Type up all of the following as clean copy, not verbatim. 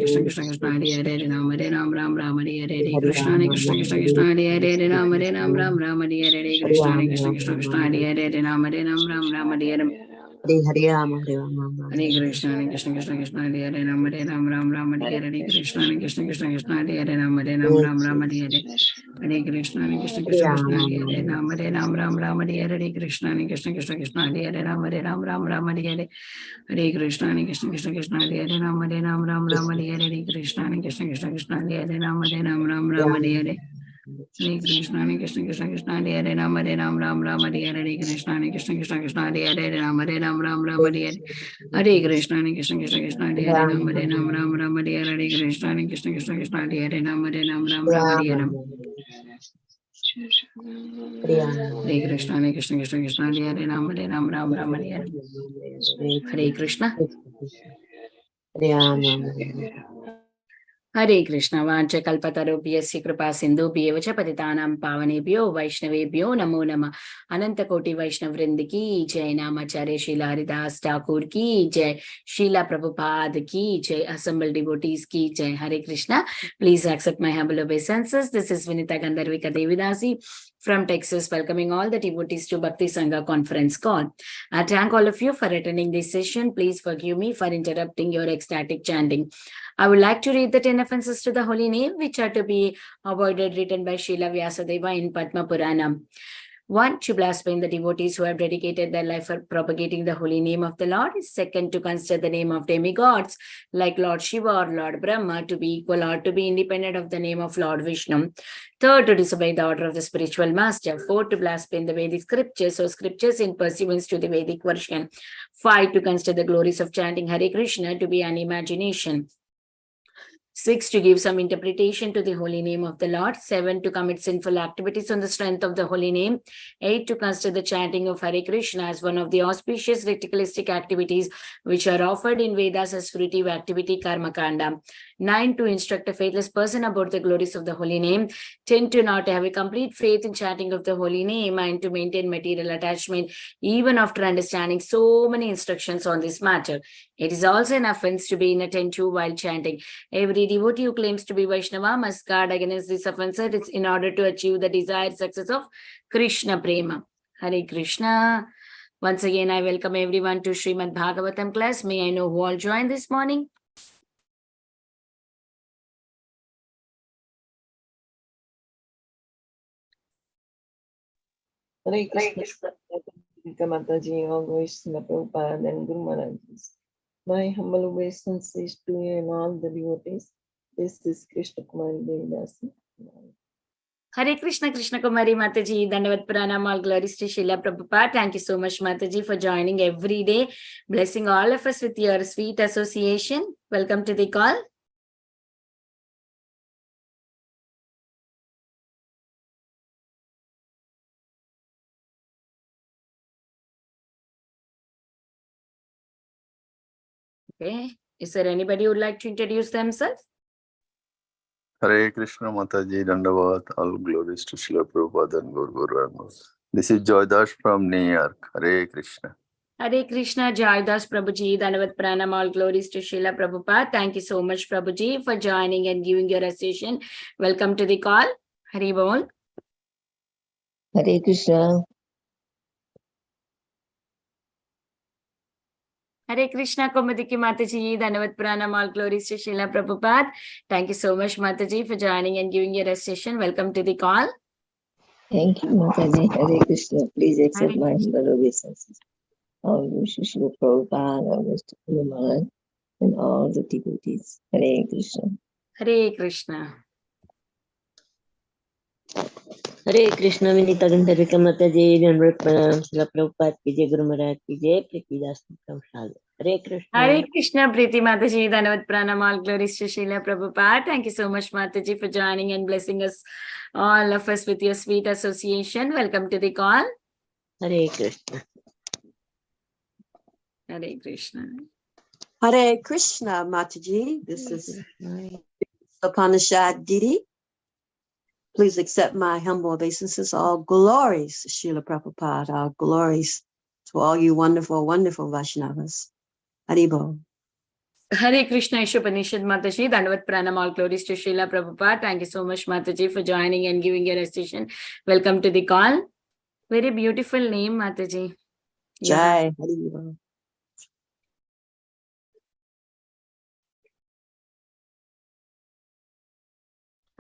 Krishna Krishna Krishna Hare Hare Ram Ram Ram Hare Hare Krishna Hare Krishna Krishna Krishna Hare Hare Ram Ram Ram Hare Hare Krishna Hare Krishna Krishna Krishna Hare Hare Ram Ram Ram Hare Hare Hare Krishna Hare Krishna Krishna Krishna Hare Hare Ram Ram Hare Hare Krishna Hare Krishna Krishna Krishna Hare Hare Ram Ram Hare Hare Hare Krishna Hare Krishna Krishna Krishna Hare Hare Ram Ram Hare Hare Krishna Hare Krishna Krishna Krishna Hare Hare Ram Ram Hare Hare Hare Krishna Hare Krishna Krishna Krishna Hare Hare Ram Ram Hare Hare Krishna Hare Krishna Krishna Krishna Hare Hare Ram Ram Hare Hare Hare Krishna Hare Krishna Krishna Krishna Hare Hare Ram Ram Hare Hare Krishna Hare Krishna Krishna Krishna Hare Hare Ram Ram Hare Hare Hare Krishna Hare Krishna Krishna Krishna Hare Hare Ram Ram Hare Hare Hare Krishna Hare Krishna Krishna Krishna Hare Hare Ram Hare Hare Hare Krishna Hare Krishna Krishna Krishna Hare Hare Ram Hare Hare Hare Krishna Hare Krishna Vancha Kalpatarubhyasya Kripa Sindhubhyev cha Patitanam Pavanebhyo Vaishnavebhyo Namo Namah Ananta Koti Vaishnav Vrind ki Jai Namacharya Srila Haridas Thakur ki Jai Srila Prabhupada ki Jai Assembled devotees ki Jai Hare Krishna. Please accept my humble obeisances. This is Vinita Gandharvika Devidasi from Texas, welcoming all the devotees to Bhakti Sangha conference call. I thank all of you for attending this session. Please forgive me for interrupting your ecstatic chanting. I would like to read the 10 offenses to the holy name, which are to be avoided, written by Srila Vyasadeva in Padma Puranam. 1. To blaspheme the devotees who have dedicated their life for propagating the holy name of the Lord. 2. To consider the name of demigods like Lord Shiva or Lord Brahma to be equal or to be independent of the name of Lord Vishnu. 3. To disobey the order of the spiritual master. 4. To blaspheme the Vedic scriptures or scriptures in pursuance to the Vedic version. 5. To consider the glories of chanting Hare Krishna to be an imagination. 6. To give some interpretation to the holy name of the Lord. 7. To commit sinful activities on the strength of the holy name. 8. To consider the chanting of Hare Krishna as one of the auspicious ritualistic activities which are offered in Vedas as fruitive activity karma kanda. 9. To instruct a faithless person about the glories of the holy name. 10. To not have a complete faith in chanting of the holy name and to maintain material attachment even after understanding so many instructions on this matter. It is also an offense to be inattentive while chanting. Every devotee who claims to be Vaishnava must guard against this offense in order to achieve the desired success of Krishna Prema. Hare Krishna. Once again, I welcome everyone to Srimad Bhagavatam class. May I know who all joined this morning? Hare Krishna, Mataji, all glories to the Prabhupada and Guru Maharajis. My humble obeisances to you and all the devotees. This is Krishna Kumari Devidasi. Hare Krishna, Krishna Kumari Mataji, Dandavat Pranam, all glories to Srila Prabhupada. Thank you so much, Mataji, for joining every day, blessing all of us with your sweet association. Welcome to the call. Okay, is there anybody who would like to introduce themselves? Hare Krishna Mataji, Dandavat, all glories to Srila Prabhupada and Guru. This is Joydas from New York. Hare Krishna. Hare Krishna, Joydas Prabhuji, Dandavat Pranam, all glories to Srila Prabhupada. Thank you so much, Prabhuji, for joining and giving your association. Welcome to the call. Hari Bol. Hare Krishna. Hare Krishna, Komadiki Mataji, Dandavat Pranam, all glories to Srila Prabhupada. Thank you so much, Mataji, for joining and giving your association. Welcome to the call. Thank you, Mataji. Hare Krishna. Please accept my humble obeisances. All wishes of Prabhupada, all Mr. Guru and all the devotees. Hare Krishna. Hare Krishna. Hare Krishna, Vinita Gandharvika Mataji, Dandavat Pranam, Srila Prabhupada ki Jai, Guru Maharaj ki Jai, Prithvidas from Shale. Hare Krishna. Hare Krishna, Priti Mataji, Dandavat Pranam, all glories to Srila Prabhupada. Thank you so much, Mataji, for joining and blessing us, all of us, with your sweet association. Welcome to the call. Hare Krishna. Hare Krishna. Hare Krishna, Mataji. This is Upanishad Didi. Please accept my humble obeisances. All glories to Srila Prabhupada. All glories to all you wonderful, wonderful Vaishnavas. Haribol. Hare Krishna Ishopanishad Mataji, Dandavat Pranam, all glories to Srila Prabhupada. Thank you so much, Mataji, for joining and giving your recitation. Welcome to the call. Very beautiful name, Mataji. Jai. Hari.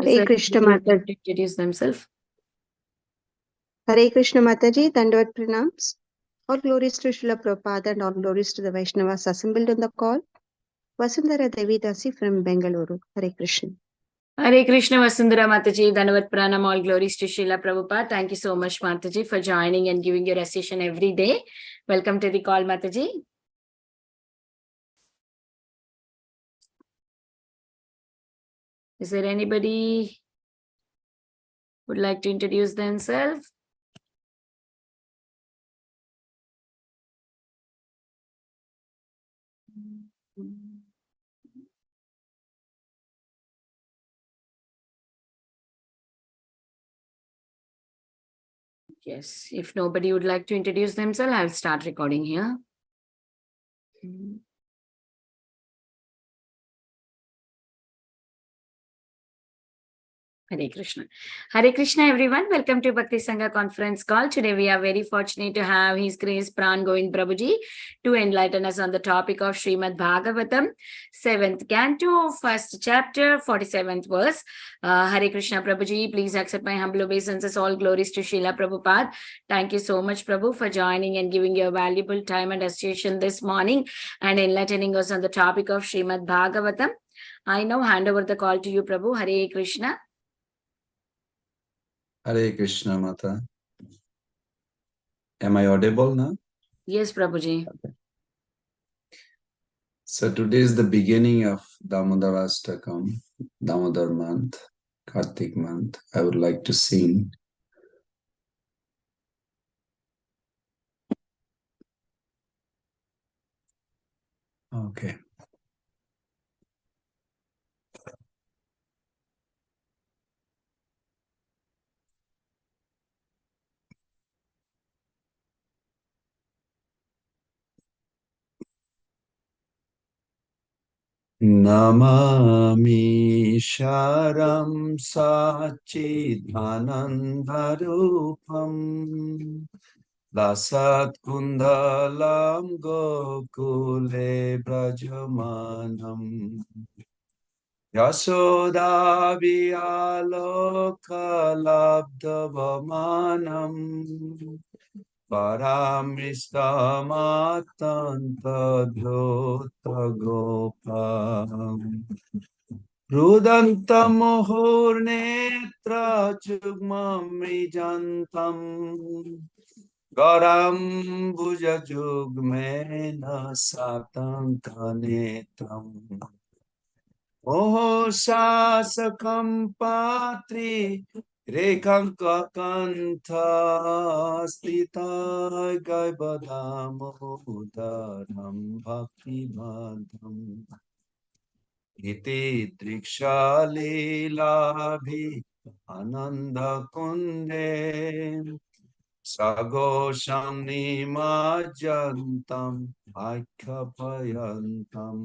Hare Krishna Mataji. Introduce themselves. Hare Krishna Mataji, Dandavat Pranams. All glories to Srila Prabhupada and all glories to the Vaishnavas assembled on the call. Vasundhara Devi Dasi from Bengaluru. Hare Krishna. Hare Krishna Vasundhara Mataji, Dandavat Pranam, all glories to Srila Prabhupada. Thank you so much, Mataji, for joining and giving your recitation every day. Welcome to the call, Mataji. Is there anybody who would like to introduce themselves? Yes, if nobody would like to introduce themselves, I'll start recording here. Hare Krishna. Hare Krishna, everyone. Welcome to Bhakti Sangha conference call. Today, we are very fortunate to have His Grace Pran Govind Prabhuji to enlighten us on the topic of Srimad Bhagavatam, 7th canto, 1st chapter, 47th verse. Hare Krishna, Prabhuji. Please accept my humble obeisances. All glories to Srila Prabhupada. Thank you so much, Prabhu, for joining and giving your valuable time and association this morning and enlightening us on the topic of Srimad Bhagavatam. I now hand over the call to you, Prabhu. Hare Krishna. Hare Krishna Mata. Am I audible now? Yes, Prabhuji. Okay. So today is the beginning of Damodarastakam, Damodar month, Kartik month. I would like to sing. Okay. Namami Sharam Sachidanandarupam Lasat Kundalam Gokule Brajamanam Yasoda Vyalokalabdavamanam Paramistamattantadhyotagopam Rudantamuhurnetra chugmamrijantam Garam bhujajugmena satantanetram Moho sasakam patri Rekankakanta stita gaibadamodaram bhakti bandham iti trikshalilabhi ananda kunde sagosham nimajantam aikhapayantam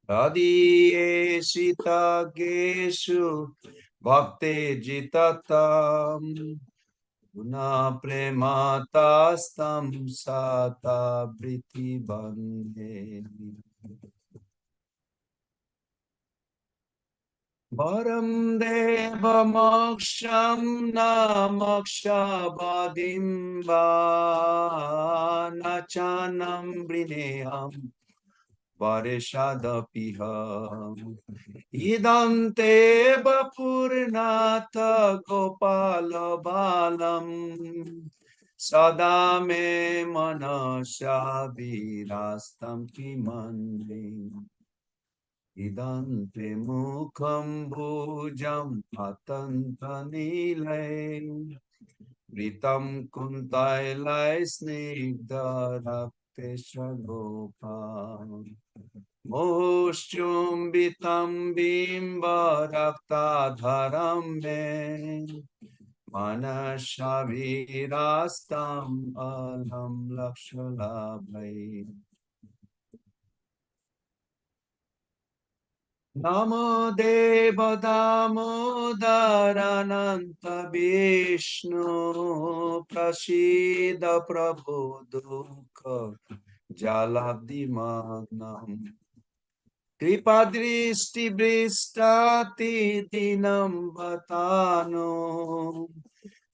Radiyeshita geshu bhakti jitatam guna prematastam sata briti bandhe Varam deva moksham na mokshabadim va nachanam brineham Vareshadapiha Idante Bapurnatha Gopala Balam Sadame Manasya Virastam Kimande Idante Mukham Bhujam Patantanilay Ritam Kuntailai Snigdharakte Shagopam Moshchumbitam bimba raktadharam me manashavirastam alam lakshalabhai Namo Deva Damodarananta Vishnu Prasida Prabhu Dukha Jalabdi Magnam Kripadristi Bristati Dinam Vatano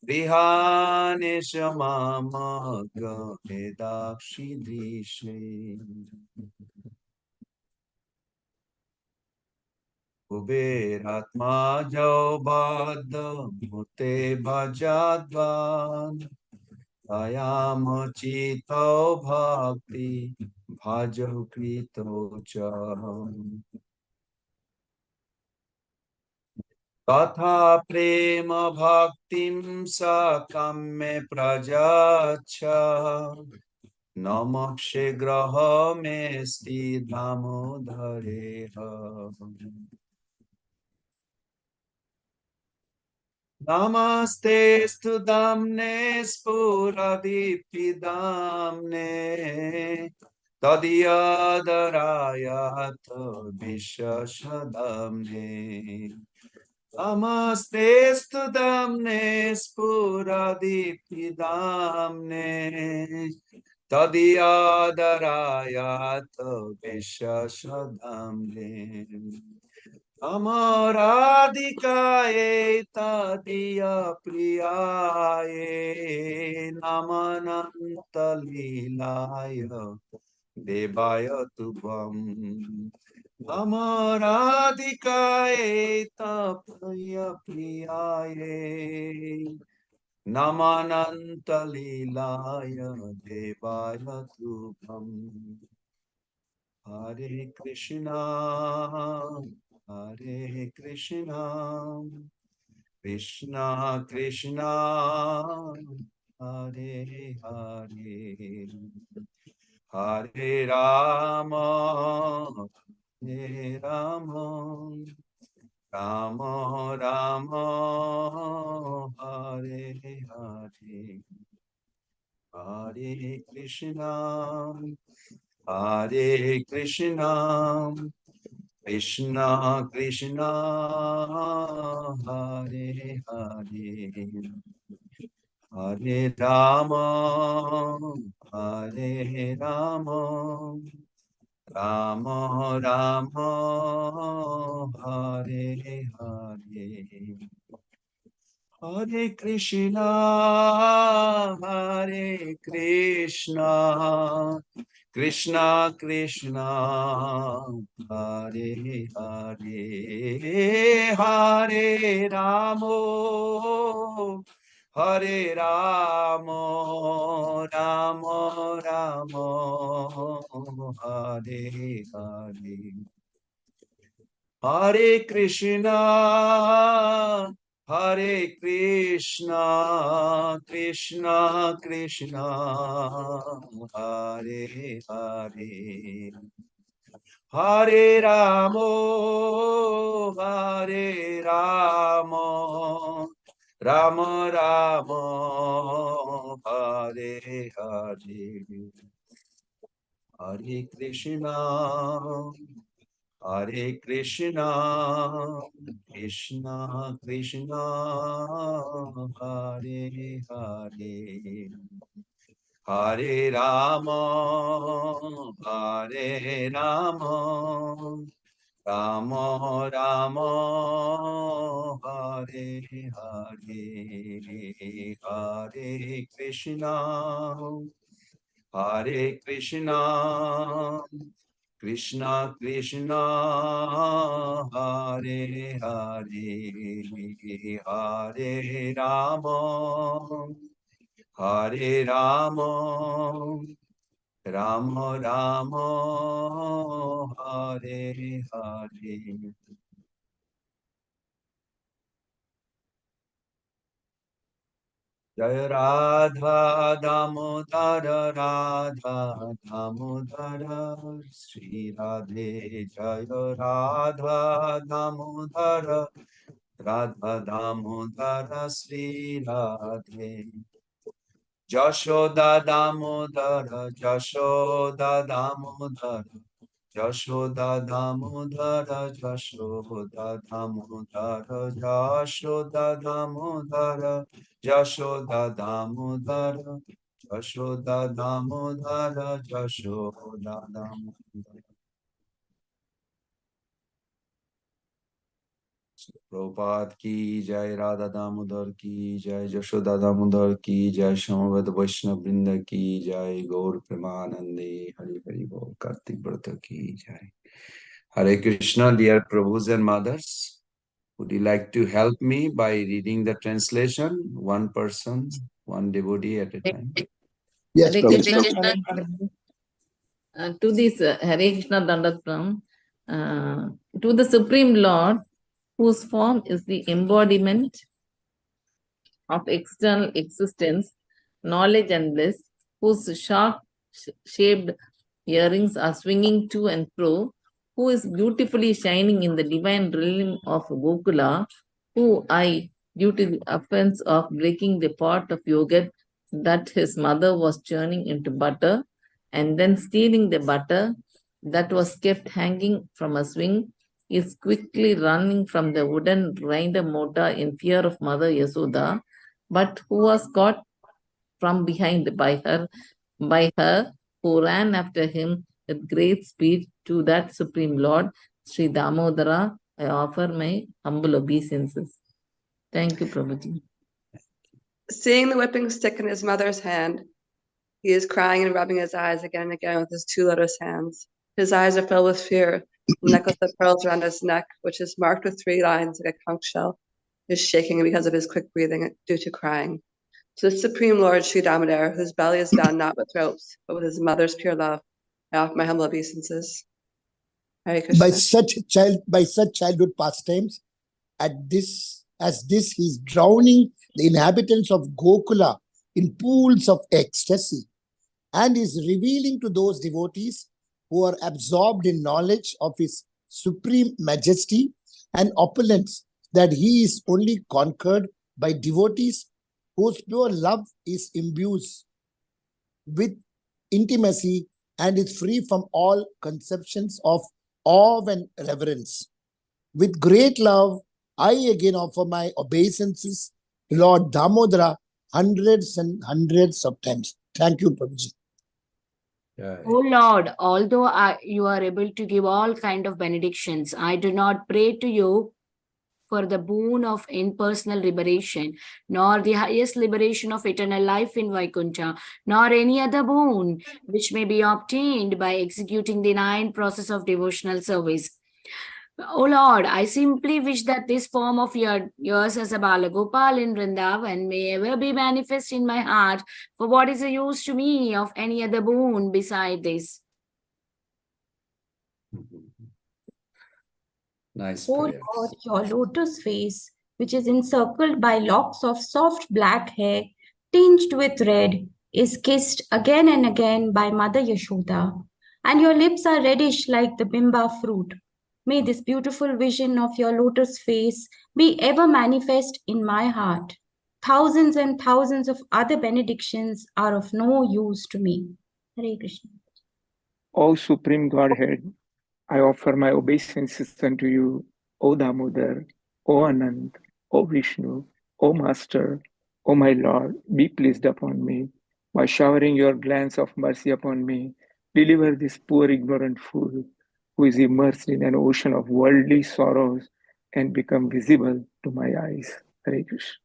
Vihane Shamamaga Vedakshi Drishe Kuberatma Jaubad Mute Bhajadvan Ayam Chito Bhakti Bhajo Krito Cha Tatha Prema Bhaktim Sakame Prajacha Namakshe Graha Mesti Damodareha Namaste Studamne Spuradipidamne Tadyadarayat Vishashadamne Namaste Studamne Spuradipidamne Tadyadarayat Vishashadamne Amaradikaye tadiya priyaye namananta lilaya devaya tubam Amaradikaye tadiya priyaye namananta lilaya devaya tubam Hare Krishna, Hare Krishna, Krishna Krishna, Hare Hare, Hare Rama, Hare Rama, Rama Rama, Hare Hare, Hare Krishna, Hare Krishna, Krishna Krishna, Hare Hare, Hare Rama, Hare Rama, Rama Rama, Hare Hare, Hare Krishna, Hare Krishna, Krishna Krishna, Hare Hare, Hare Ramo, Hare Ramo, Ramo Ramo, Hare Hare, Hare Krishna, Hare Krishna, Krishna Krishna, Hare Hare, Hare Ramo, Hare Ramo, Rama Rama, Hare Hare, Hare Krishna, Hare Krishna, Krishna Krishna, Hare Hare, Hare Rama, Hare Rama, Rama Rama, Hare Hare, Hare Krishna, Hare Krishna, Krishna Krishna, Hare Hare, Hare Rama, Hare Rama, Rama Rama, Hare Hare. Jaya Radha Damodara Radha Damodara Sri Radhe Jaya Radha Damodara Radha Damodara Sri Radhe Jashoda Damodara Jashoda Damodara Yashoda Damodara, Yashoda Damodara, Yashoda Damodara, Yashoda Damodara, Yashoda Damodara, Yashoda Damodara. Prabhupada ki jai, Radha Damodar ki jai, Jashoda Damodar ki jai, Shamavad Vaishnav Vrinda ki jai, Gaur Premanande, Hari Hari Bol, Kartik Brata ki jai. Hare Krishna, dear Prabhus and Mothers. Would you like to help me by reading the translation? One person, one devotee at a time. Yes, Hare Prabhu. Krishna. To this Hare Krishna Dandatram, to the Supreme Lord, whose form is the embodiment of external existence, knowledge and bliss, whose sharp-shaped earrings are swinging to and fro, who is beautifully shining in the divine realm of Gokula, who I, due to the offense of breaking the pot of yogurt that his mother was churning into butter, and then stealing the butter that was kept hanging from a swing, is quickly running from the wooden grinder motor in fear of Mother Yasoda, but who was caught from behind by her who ran after him with great speed to that Supreme Lord, Sri Damodara. I offer my humble obeisances. Thank you, Prabhuji. Seeing the whipping stick in his mother's hand, he is crying and rubbing his eyes again and again with his two lotus hands. His eyes are filled with fear. The necklace of pearls around his neck, which is marked with 3 lines like a conch shell, is shaking because of his quick breathing due to crying. To the Supreme Lord Sri Damodar, whose belly is bound not with ropes, but with his mother's pure love, I offer my humble obeisances. Hare Krishna. By such childhood pastimes, as this, he is drowning the inhabitants of Gokula in pools of ecstasy, and is revealing to those devotees who are absorbed in knowledge of his supreme majesty and opulence that he is only conquered by devotees whose pure love is imbued with intimacy and is free from all conceptions of awe and reverence. With great love, I again offer my obeisances to Lord Damodara hundreds and hundreds of times. Thank you, Prabhuji. Yeah. Oh Lord, although you are able to give all kind of benedictions, I do not pray to you for the boon of impersonal liberation, nor the highest liberation of eternal life in Vaikuntha, nor any other boon which may be obtained by executing the 9 process of devotional service. Oh Lord, I simply wish that this form of yours as a Balagopal in Vrindavan may ever be manifest in my heart, for what is the use to me of any other boon beside this? Nice O prayer. Lord, your lotus face, which is encircled by locks of soft black hair tinged with red, is kissed again and again by Mother Yashoda, and your lips are reddish like the bimba fruit. May this beautiful vision of your lotus face be ever manifest in my heart. Thousands and thousands of other benedictions are of no use to me. Hare Krishna. O Supreme Godhead, I offer my obeisances unto you, O Damodar, O Anand, O Vishnu, O Master, O my Lord, be pleased upon me. By showering your glance of mercy upon me, deliver this poor ignorant fool who is immersed in an ocean of worldly sorrows and become visible to my eyes. Hare Krishna.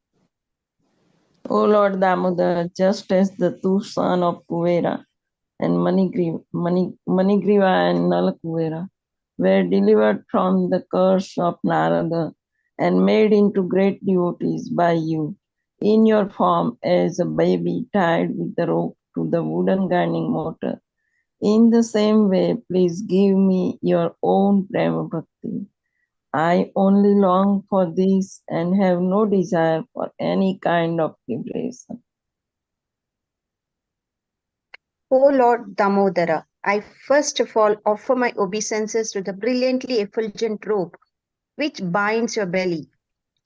O Lord Damodar, just as the 2 sons of Kuvera and Manigriva and Nalakuvera were delivered from the curse of Narada and made into great devotees by you, in your form as a baby tied with the rope to the wooden grinding motor. In the same way, please give me your own Prema Bhakti. I only long for this and have no desire for any kind of liberation. O Lord Damodara, I first of all offer my obeisances to the brilliantly effulgent robe which binds your belly.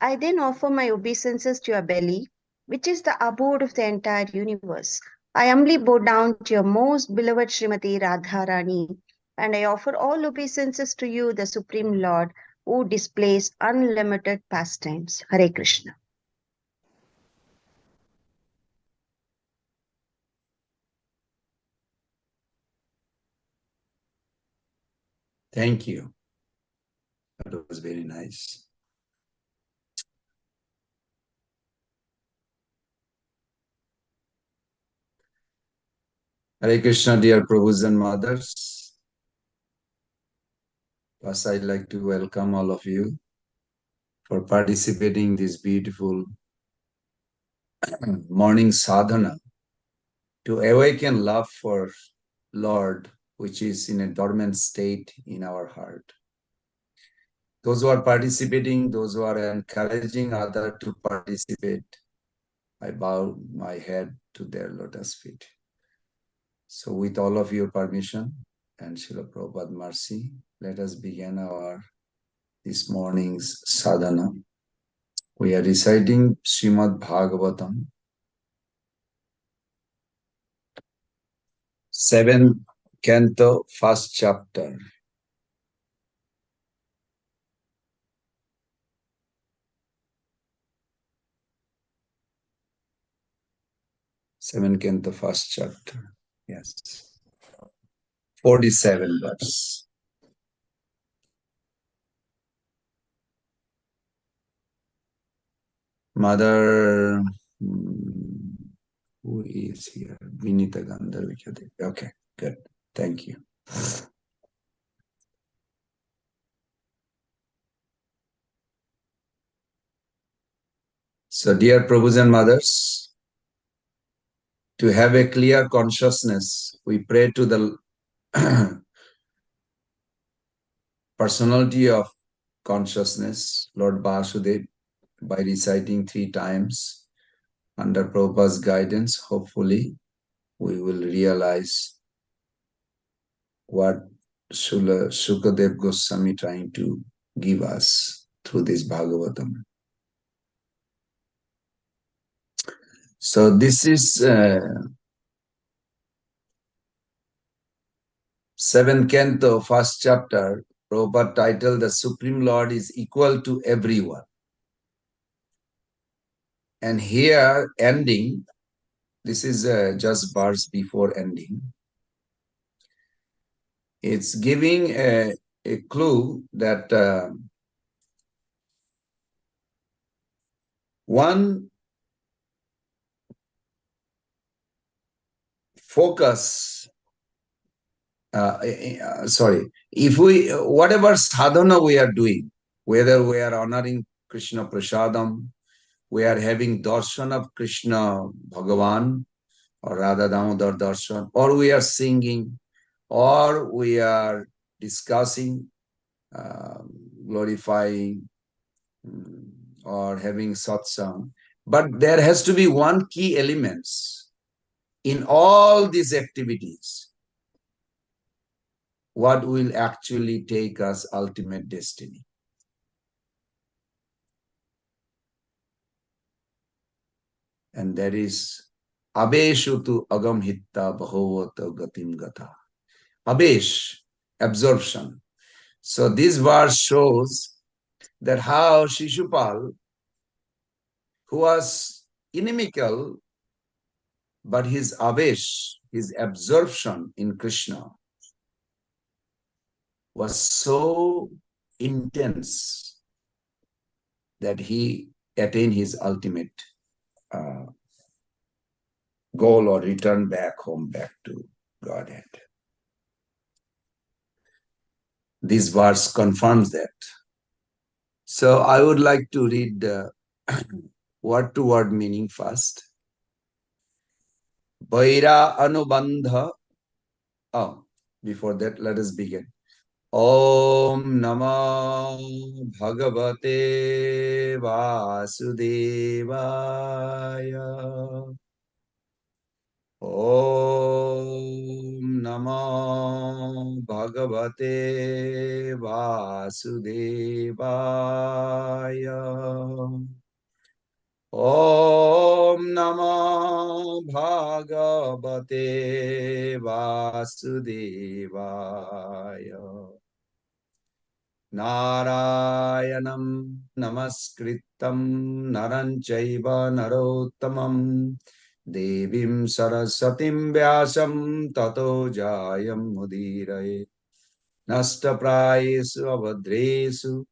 I then offer my obeisances to your belly, which is the abode of the entire universe. I humbly bow down to your most beloved Srimati Radharani, and I offer all obeisances to you, the Supreme Lord, who displays unlimited pastimes. Hare Krishna. Thank you. That was very nice. Hare Krishna, dear Prabhus and mothers. First, I'd like to welcome all of you for participating in this beautiful morning sadhana to awaken love for Lord, which is in a dormant state in our heart. Those who are participating, those who are encouraging others to participate, I bow my head to their lotus feet. So with all of your permission and Srila Prabhupada mercy, let us begin our this morning's sadhana. We are reciting Srimad Bhagavatam, 7th canto, 1st chapter. Seventh canto, 1st chapter. Yes. 47 verse. Mother, who is here? Vinita Gandharvikya. Okay, good. Thank you. So, dear Prabhus and mothers, to have a clear consciousness, we pray to the personality of consciousness, Lord Vasudev, by reciting 3 times under Prabhupada's guidance. Hopefully, we will realize what Sukadev Goswami trying to give us through this Bhagavatam. So this is 7th canto, 1st chapter. Prabhupada titled, The Supreme Lord is equal to everyone. And here, ending, this is just verse before ending. It's giving a clue that one focus, if we, whatever sadhana we are doing, whether we are honoring Krishna Prasadam, we are having darshan of Krishna Bhagavan, or Radha Damodar darshan, or we are singing, or we are discussing, glorifying, or having satsang. But there has to be one key elements in all these activities. What will actually take us ultimate destiny? And that is Abeshu tu agam hitta bhavata gatim gata. Abesh, absorption. So this verse shows that how Shishupal, who was inimical, but his avesh, his absorption in Krishna, was so intense that he attained his ultimate goal, or return back home, back to Godhead. This verse confirms that. So I would like to read the word-to-word meaning first. Vaira anubandha. Oh, before that, let us begin. Om Namah Bhagavate Vasudevaya. Om Namah Bhagavate Vasudevaya. Om Namo Bhagavate Vasudevaya. Narayanam Namaskritam Naranchaiva Narottamam Devim Sarasatim Vyasam Tato Jayam Mudiraye Nastaprayesu Avadresu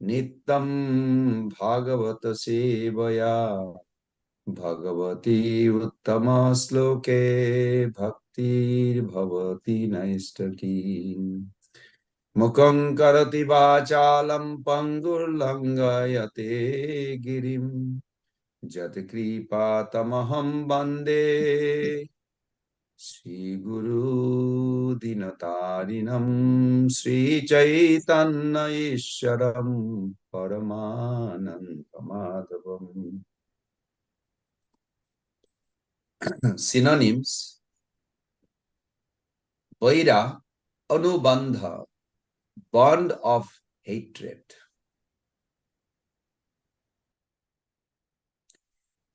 Nitam Bhagavata Sevaya Bhagavati Uttama Sloke Bhakti Bhavati Naistaki Mukam karati vachalam pangurlangayate girim Jatakripa tamaham bande Sri Guru Dinatarinam Sri Chaitanya Isharam Paramanandamadhavam. Synonyms: Vaira, Anubandha, bond of hatred.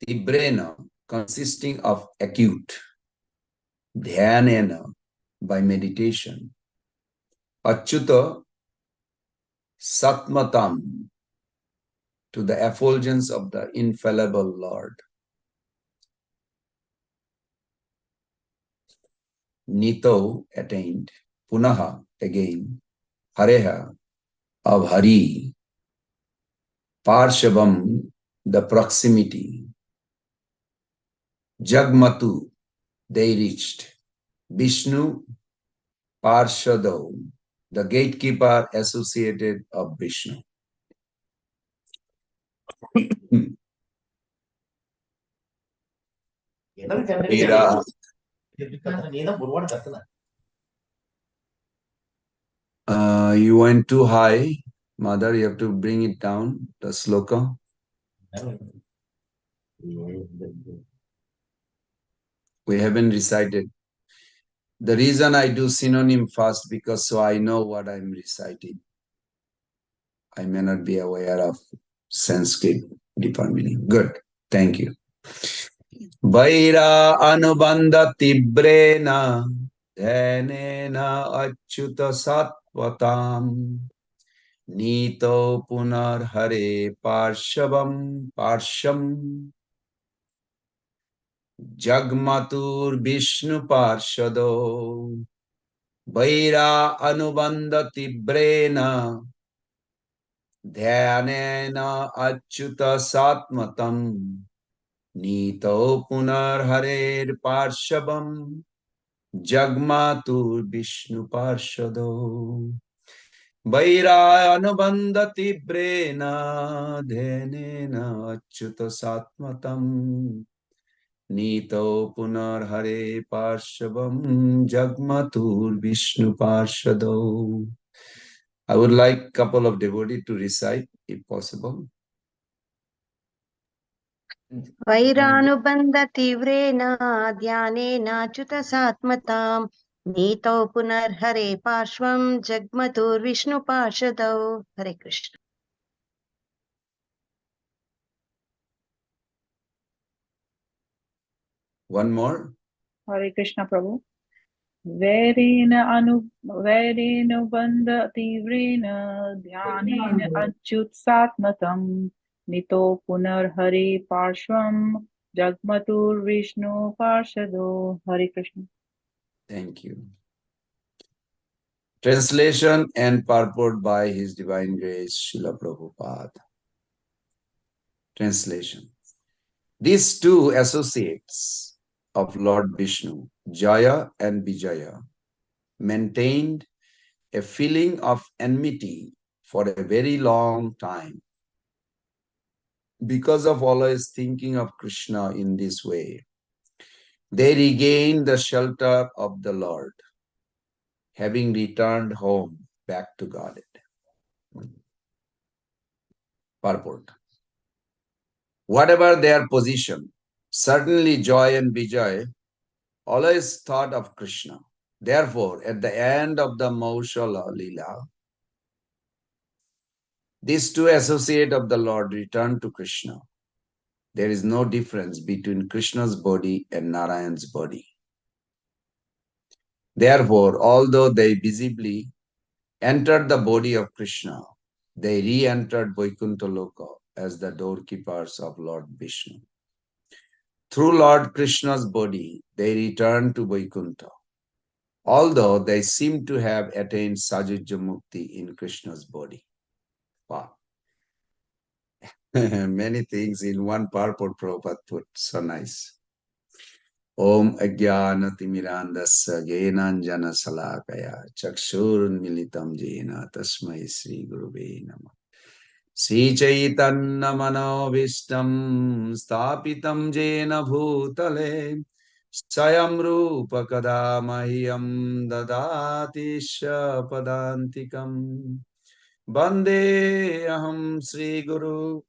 Tibrena, consisting of acute. Dhyanena, by meditation. Achyuta, Satmatam, to the effulgence of the infallible Lord. Nito, attained. Punaha, again. Hareha, of Hari. Parshavam, the proximity. Jagmatu, they reached. Vishnu, Parshado, the gatekeeper associated of Vishnu. Mira. You went too high, Mother. You have to bring it down, the sloka. We haven't recited. The reason I do synonym first, because so I know what I'm reciting. I may not be aware of Sanskrit deeper meaning. Good. Thank you. Vaira anubandha tibrena dhanena achyuta sattvatam nito punar hare parsham jagmatur vishnu parshado vaira anubandha tibrena dhanena achyuta sattvatam Nito punar harer parshabam jagmatur vishnu parshado vaira anubandhati brena dhenena achyuta satmatam Nito punar hare parshabam jagmatur vishnu parshado. I would like a couple of devotees to recite if possible. वैरानुबन्ध तीव्रेण ध्यानेनाच्युत सात्मताम् नीतौ पुनर्हरे पार्श्वं जग्मतुर्विष्णु पार्षदौ. Hare Krishna. One more. Hare Krishna Prabhu. Vairena tivrena dhyanena achyut satmatam nito punar hare parshvam jagmatur vishnu parshado. Hare Krishna. Thank you. Translation and purport by His Divine Grace, Srila Prabhupada. Translation. These two associates of Lord Vishnu, Jaya and Vijaya, maintained a feeling of enmity for a very long time because of always thinking of Krishna in this way. They regained the shelter of the Lord, having returned home back to Godhead. Purport. Whatever their position, certainly Joy and Vijay always thought of Krishna. Therefore, at the end of the Maushala Leela, these two associates of the Lord returned to Krishna. There is no difference between Krishna's body and Narayan's body. Therefore, although they visibly entered the body of Krishna, they re-entered Vaikuntha Loka as the doorkeepers of Lord Vishnu. Through Lord Krishna's body, they returned to Vaikuntha, although they seem to have attained Sajuja Mukti in Krishna's body. Wow. Many things in one purport Prabhupada put, so nice. Om Ajnana Timirandasya Jnananjana Salakaya Chakshurunmilitam Jena Tasmai Sri Gurave Namah. Sri Chaitanya Manovistam Stapitam Jena Bhutale Sayam Rupa Kada Mahyam Dadati Padantikam Bande Aham Sri Guru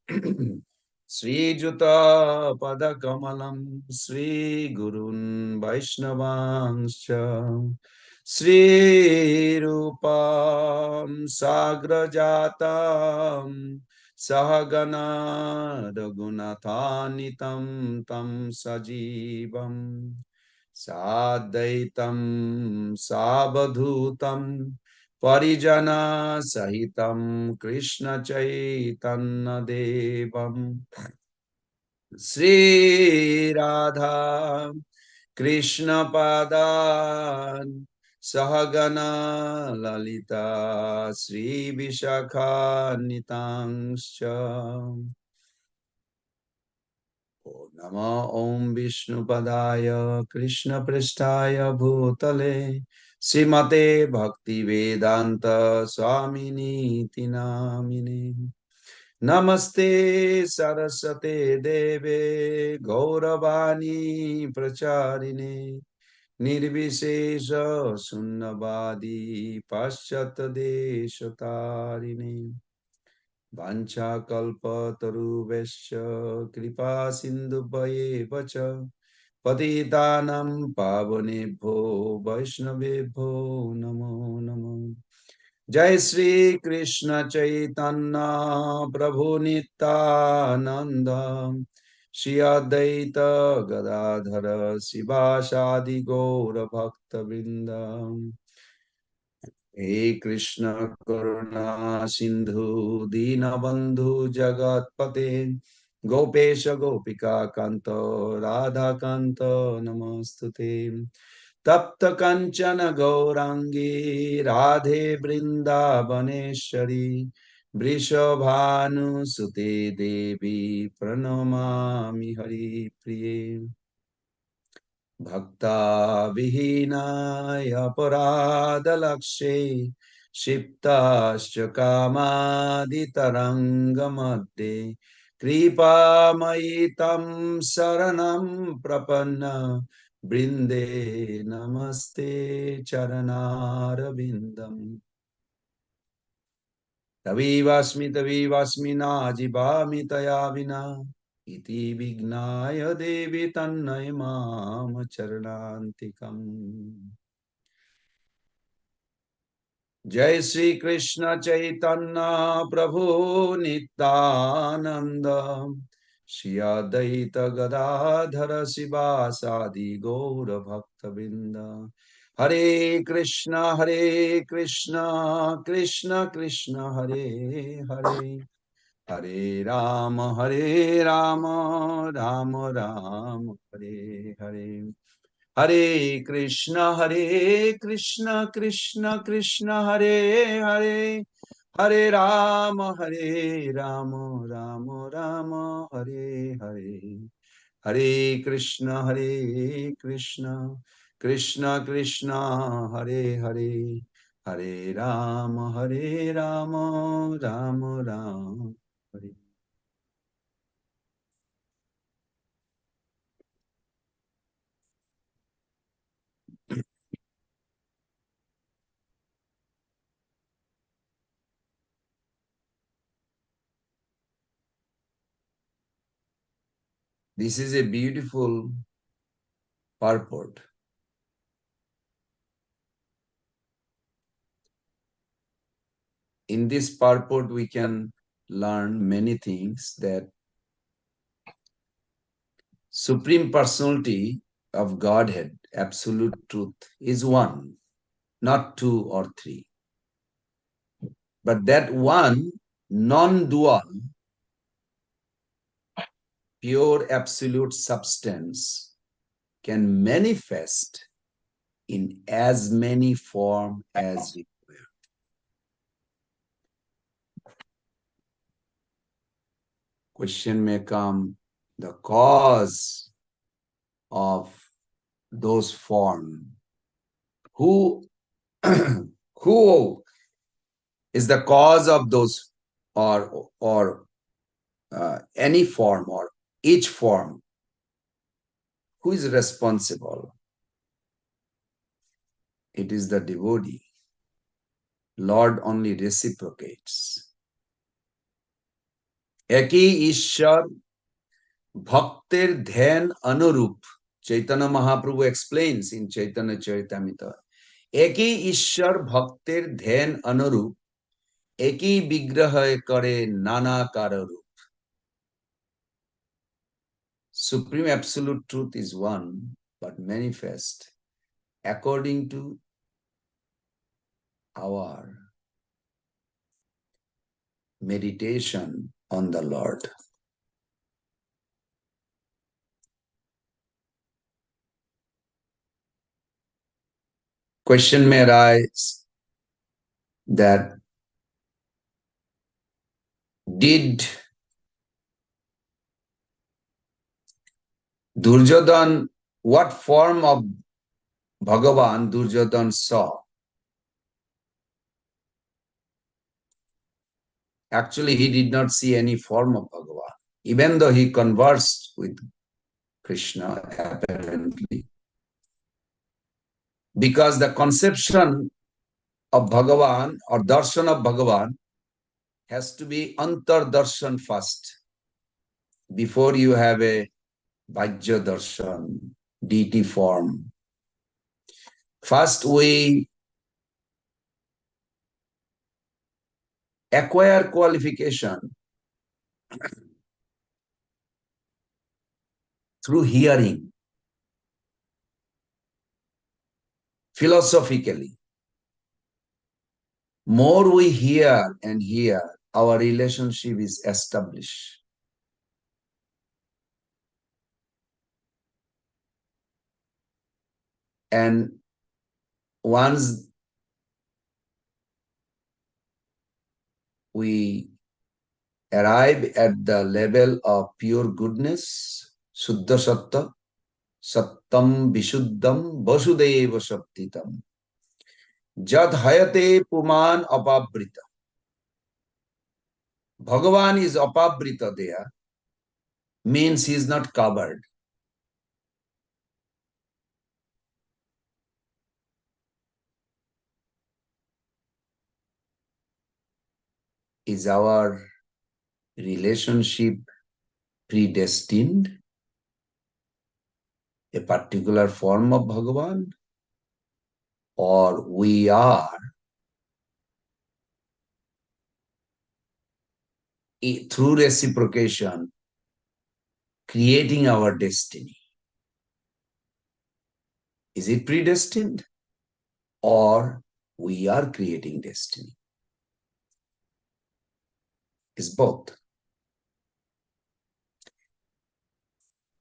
Sri Juta Padakamalam Sri Gurun Vaishnavanscha Sri Rupam Sagrajatam Sahagana Raghunatanitam Tam Sajivam Sadaitam Sabadhutam Parijana Sahitam Krishna Chaitanya Devam Sri Radha Krishna Padan Sahagana Lalita Sri Vishakha Nitangsha Nama Om Vishnu Padaya Krishna Pristaya Bhutale Srimate Bhakti Vedanta Swamini Tinamine Namaste Sarasate Deve Gauravani Pracharine Nirvishesha Sunnavadi Paschat Deshatarine Vancha kalpa taruvesya kripa sindhubhayeva cha patitanam pavanebho vaishnavebho namo namo. Jai Sri Krishna Chaitanya Prabhu Nityananda Shri Advaita Gadadhara Sivasadi Gaura Bhakta Vrindam. He Krishna Karuna Sindhu Dina Bandhu Jagatpate Gopesha Gopika Kanto Radha Kanto Namostute Tapta Kanchana Gaurangi Radhe Vrindavaneshwari Vrishabhanu Sute Devi Pranamami Hari Priye Bhakta Vihinaya Paradalakshe Shiptascha Kamaditarangamadde Kripa Mayitam Saranam Prapanna Brinde Namaste Charanarabindam Tavivasmi Najibami Tayavina Iti Vignaya Devi Tannay Mama Charanantikam. Jai Sri Krishna Chaitanya Prabhu Nityananda Shri Advaita Gadadhara Sivasadi Gaura Bhakta Vrinda Hare Krishna Krishna Krishna Hare Hare Hare Rama Rama Rama Hare Hare Hare Krishna Krishna Krishna Hare Hare Hare Rama Rama Rama Hare Hare Hare Krishna Krishna Krishna Hare Hare Hare Rama Rama Rama Hare. This is a beautiful purport. In this purport, we can learn many things, that Supreme Personality of Godhead, Absolute Truth, is one, not two or three. But that one, non-dual, pure absolute substance can manifest in as many forms as required. Question may come, the cause of those forms. Who is the cause of those, or any form or each form? Who is responsible? It is the devotee. Lord only reciprocates. Eki Ishwar Bhaktir Dhyan Anurup. Chaitanya Mahaprabhu explains in Chaitanya Charitamrita. Eki Ishwar Bhaktir Dhyan Anurup. Eki Vigraha Kare Nana Kararup. Supreme Absolute Truth is one, but manifest according to our meditation on the Lord. Question may arise that did Duryodhan, what form of Bhagavan Duryodhan saw? Actually, he did not see any form of Bhagavan, even though he conversed with Krishna, apparently. Because the conception of Bhagavan or darshan of Bhagavan has to be antar darshan first, before you have a Vajja darshan, deity form. First, we acquire qualification through hearing, philosophically. More we hear and hear, our relationship is established. And once we arrive at the level of pure goodness, Suddha Satta, Sattam Vishuddham Vasudeva Shaktitam, Jad Hayate Puman Apabrita. Bhagavan is Apabrita there, means he is not covered. Is our relationship predestined? A particular form of Bhagavan? Or we are through reciprocation creating our destiny? Is it predestined? Or we are creating destiny? It's both.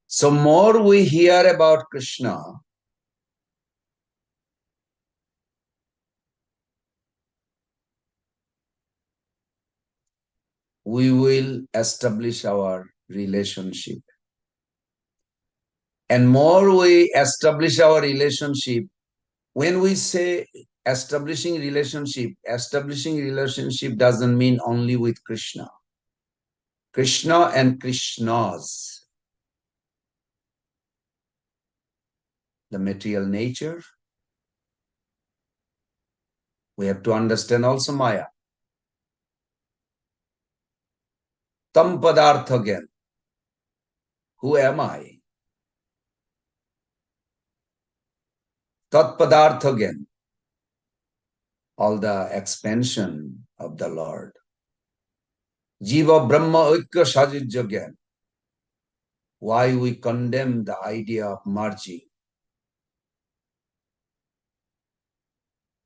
So more we hear about Krishna, we will establish our relationship. And more we establish our relationship, when we say establishing relationship doesn't mean only with Krishna. Krishna and Krishnas. The material nature. We have to understand also Maya. Tam padartha again. Who am I? Tat padartha again. All the expansion of the Lord. Jiva Brahma Oikya Sajijya again. why we condemn the idea of merging.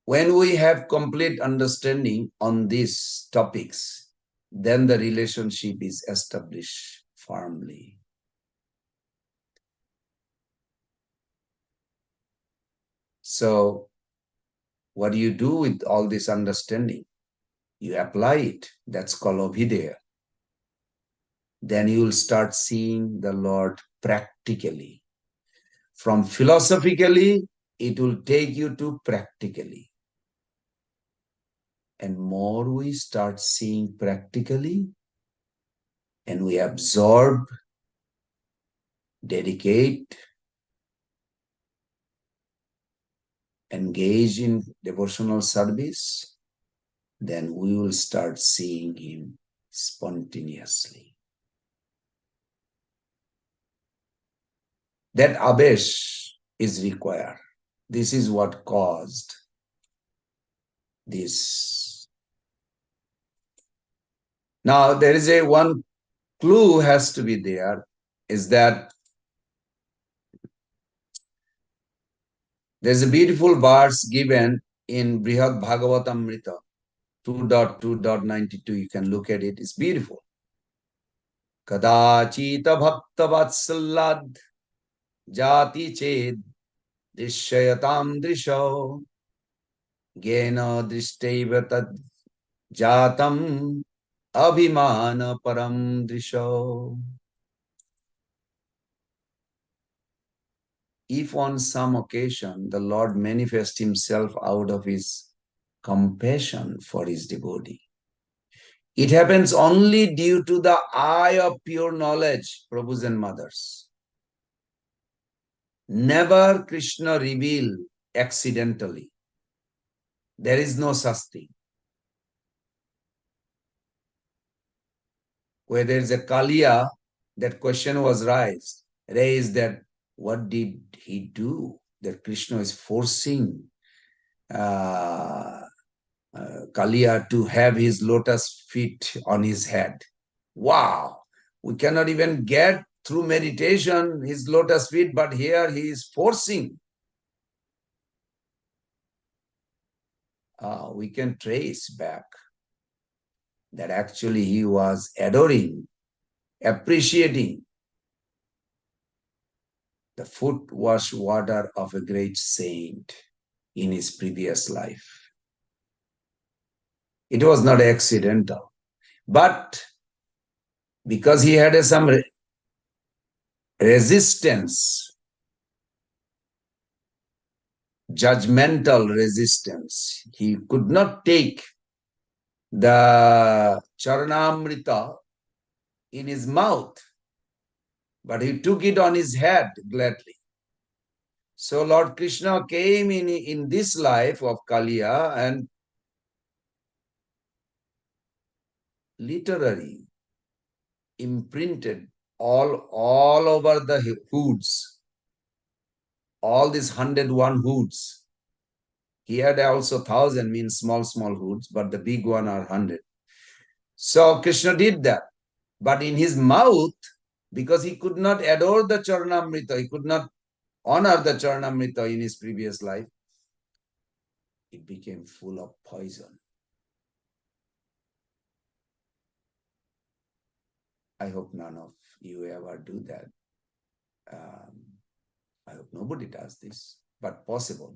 When we have complete understanding on these topics, then the relationship is established firmly. So, what do you do with all this understanding? You apply it. That's called Abhidaya. Then you will start seeing the Lord practically. From philosophically, it will take you to practically. And more we start seeing practically, and we absorb, dedicate, engage in devotional service, then we will start seeing him spontaneously. That abesh is required. This is what caused this. Now, there is one clue has to be there, is that there's a beautiful verse given in Brihad Bhagavatam 2.2.92. You can look at it. It's beautiful. Kadachita bhakta vatsalad jati ched drishayatam drisho gena drishteva tad jatam abhimana param drisho. If on some occasion the Lord manifests himself out of his compassion for his devotee, it happens only due to the eye of pure knowledge, Prabhus and mothers. Never Krishna revealed accidentally. There is no such thing. Where there is a Kaliya, that question was raised that what did he do? That Krishna is forcing Kaliya to have his lotus feet on his head. Wow! We cannot even get through meditation his lotus feet, but here he is forcing. We can trace back that actually he was adoring, appreciating the foot wash water of a great saint in his previous life. It was not accidental, but because he had some resistance, judgmental resistance, he could not take the Charanamrita in his mouth, but he took it on his head gladly. So Lord Krishna came in this life of Kaliya and literally imprinted all over the hoods, all these 101 hoods. He had also 1,000, means small hoods, but the big one are 100. So Krishna did that. But in his mouth, because he could not adore the Charanamrita, he could not honor the Charanamrita in his previous life, it became full of poison. I hope none of you ever do that. I hope nobody does this, but possible.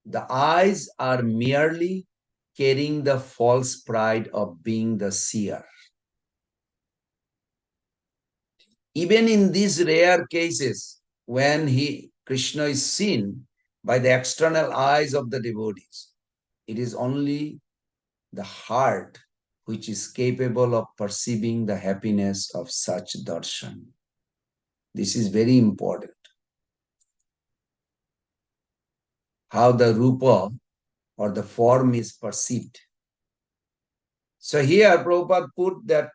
The eyes are merely carrying the false pride of being the seer. Even in these rare cases, when Krishna is seen by the external eyes of the devotees, it is only the heart which is capable of perceiving the happiness of such darshan. This is very important. How the rupa or the form is perceived. So here Prabhupada put that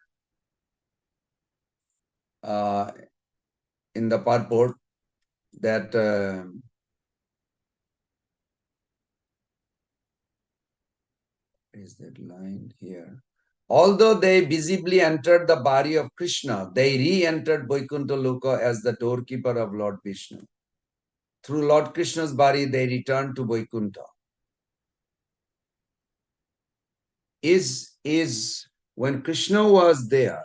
in the purport that is that line here? Although they visibly entered the body of Krishna, they re-entered Vaikuntha Loka as the doorkeeper of Lord Vishnu. Through Lord Krishna's body, they returned to Vaikuntha. Is when Krishna was there,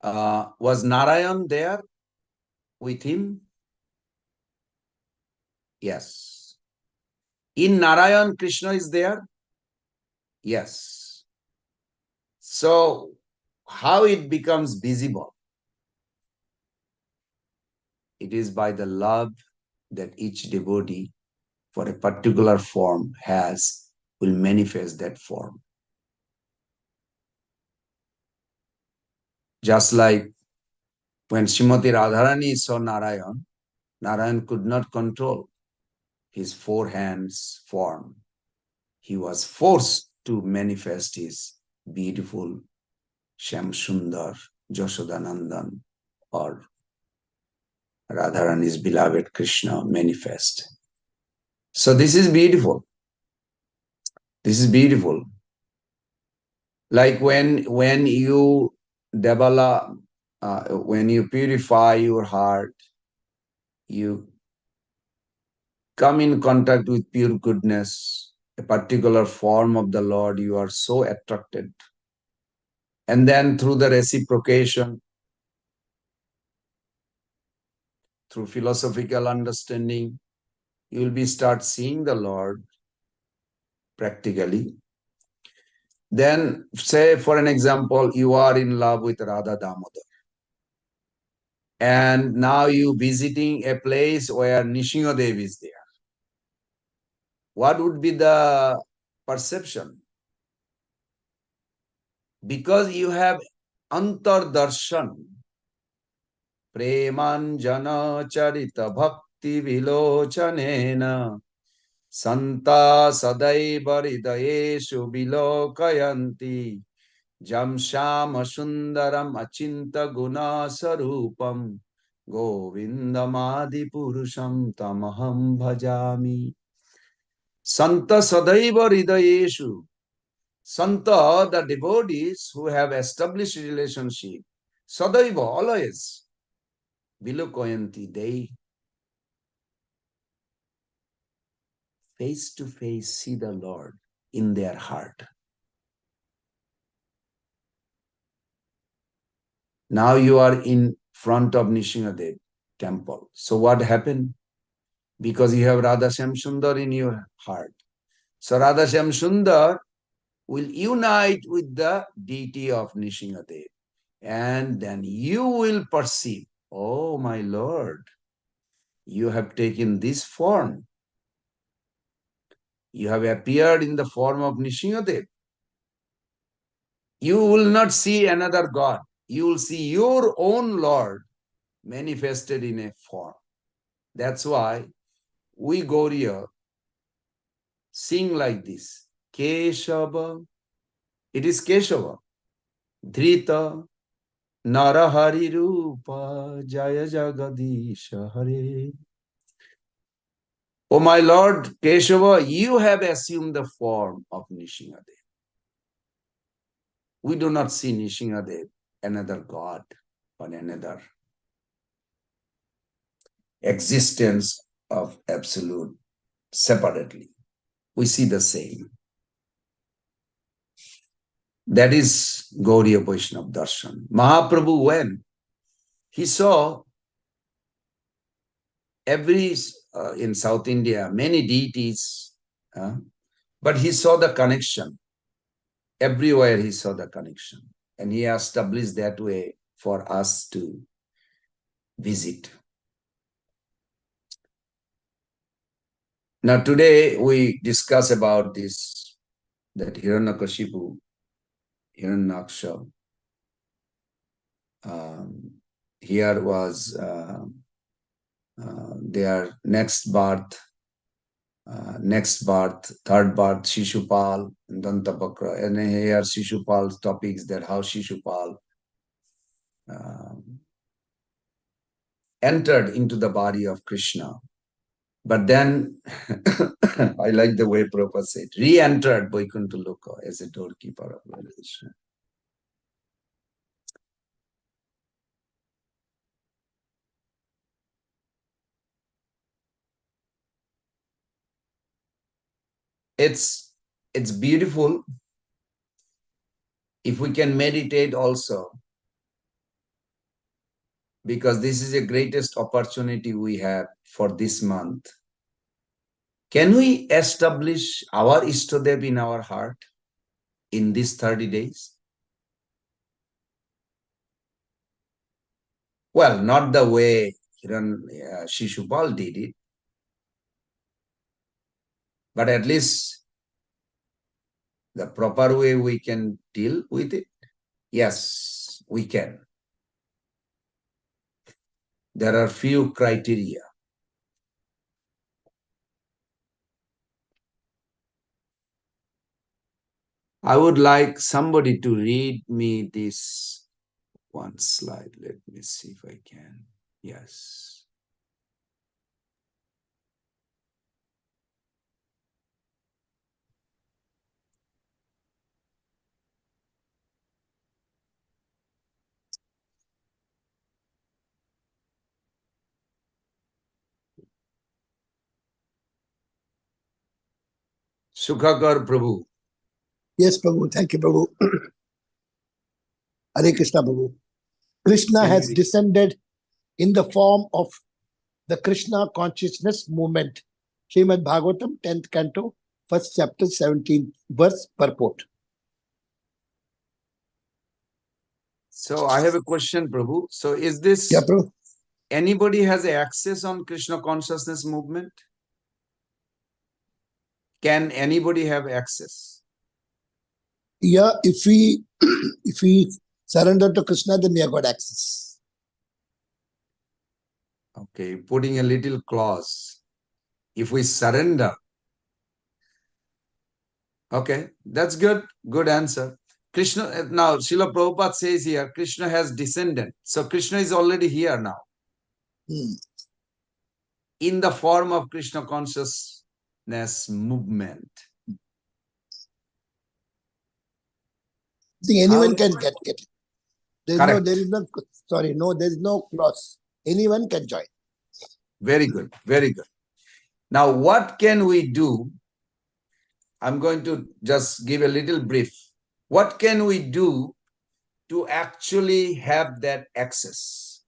was Narayan there with him? Yes. In Narayan, Krishna is there? Yes. So, how it becomes visible? It is by the love that each devotee for a particular form has, will manifest that form. Just like when Srimati Radharani saw Narayan, Narayan could not control his four hands form. He was forced to manifest his beautiful Shyam Sundar, Yashodanandan, or Radharani's beloved Krishna manifest. So this is beautiful. This is beautiful. Like when you develop, when you purify your heart, you come in contact with pure goodness, a particular form of the Lord, you are so attracted. And then through the reciprocation, through philosophical understanding, you will be start seeing the Lord practically. Then say, for an example, you are in love with Radha Damodar. And now you visiting a place where Nishingadev is there. What would be the perception? Because you have antar darshan, premanjana charita bhakti vilochanena, santa sadaiva hridayeshu vilokayanti, jam shama sundaram achinta guna sarupam, govindamadi purusham tamaham bhajami. Santa sadaiva hridayeshu. Santa, the devotees who have established relationship, sadaiva, always, vilokayanti, they face to face see the Lord in their heart. Now you are in front of Nishingadev temple. So what happened? Because you have Radha Shyam Sundar in your heart. So Radha Shyam Sundar will unite with the deity of Nishingadev. And then you will perceive, oh my Lord, you have taken this form. You have appeared in the form of Nishingadev. You will not see another God. You will see your own Lord manifested in a form. That's why we Gauriya sing like this. Keshava. It is Keshava. Dhrita Narahari Rupa Jaya Jagadisha Hare. Oh my Lord Keshava, you have assumed the form of Nishingadev. We do not see Nishingadev, another God, but another existence of absolute separately. We see the same. That is Gauriya Vaishnava Darshan. Mahaprabhu, when he saw in South India, many deities, but he saw the connection. Everywhere he saw the connection. And he established that way for us to visit. Now today we discuss about this, that Hiranyakashipu, Hiranyaksha, here was their next birth, third birth, Shishupal, Dantapakra, and here Shishupal's topics, that how Shishupal entered into the body of Krishna But then I like the way Prabhupada said, re-entered Vaikuntha Loka as a doorkeeper of Lord Krishna. It's beautiful if we can meditate also, because this is the greatest opportunity we have for this month. Can we establish our Ishtadev in our heart in these 30 days? Well, not the way Shishupal did it, but at least the proper way we can deal with it. Yes, we can. There are few criteria. I would like somebody to read me this one slide. Let me see if I can. Yes. Sukhakar Prabhu. Yes, Prabhu. Thank you, Prabhu. Hare Krishna, Prabhu. Krishna has descended in the form of the Krishna consciousness movement. Srimad Bhagavatam, 10th canto, 1st chapter, 17th verse, purport. So I have a question, Prabhu. So is this, Yeah, Prabhu. Anybody has access on Krishna consciousness movement? Can anybody have access? Yeah, if we surrender to Krishna, then we have got access. Okay, putting a little clause. If we surrender. Okay, that's good. Good answer. Krishna, now Srila Prabhupada says here, Krishna has descended. So Krishna is already here now. In the form of Krishna consciousness movement. I think anyone can get it. There is no clause. Anyone can join. Very good, very good. Now, what can we do? I'm going to just give a little brief. What can we do to actually have that access?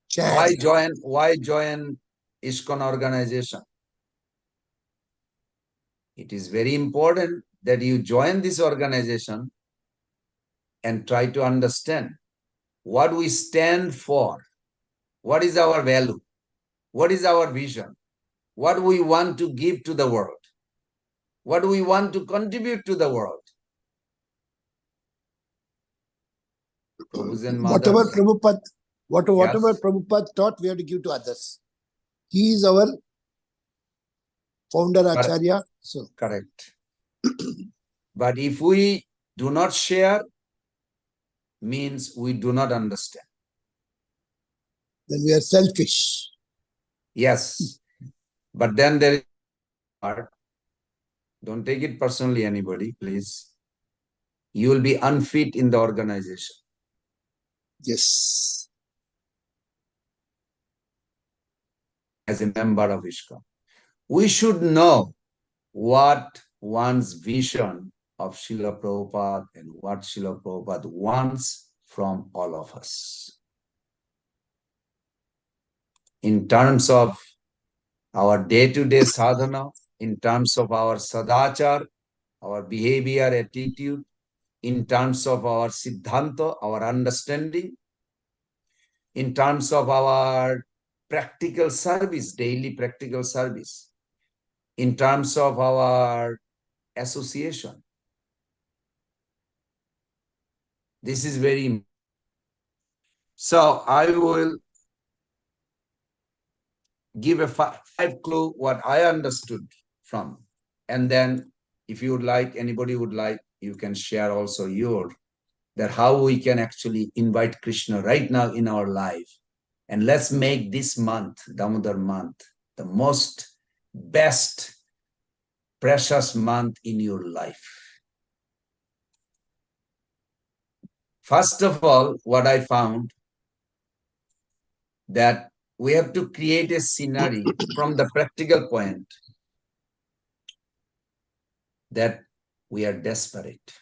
Chant. Why join ISKCON organization? It is very important that you join this organization and try to understand what we stand for, what is our value, what is our vision, what we want to give to the world, what we want to contribute to the world. Whatever Prabhupada taught, we have to give to others. He is our founder, Acharya. So correct. But if we do not share, means we do not understand. Then we are selfish. Yes. But then there is part. Don't take it personally, anybody, please. You will be unfit in the organization. Yes. As a member of ISKCON. We should know what one's vision of Srila Prabhupada and what Srila Prabhupada wants from all of us. In terms of our day-to-day sadhana, in terms of our sadachar, our behavior, attitude, in terms of our siddhanta, our understanding, in terms of our practical service, daily practical service, in terms of our association. This is very important. So I will give a five clue what I understood from. And then if you would like, anybody would like, you can share also that how we can actually invite Krishna right now in our life And let's make this month, Damodar month, the most best, precious month in your life. First of all, what I found, that we have to create a scenario from the practical point that we are desperate.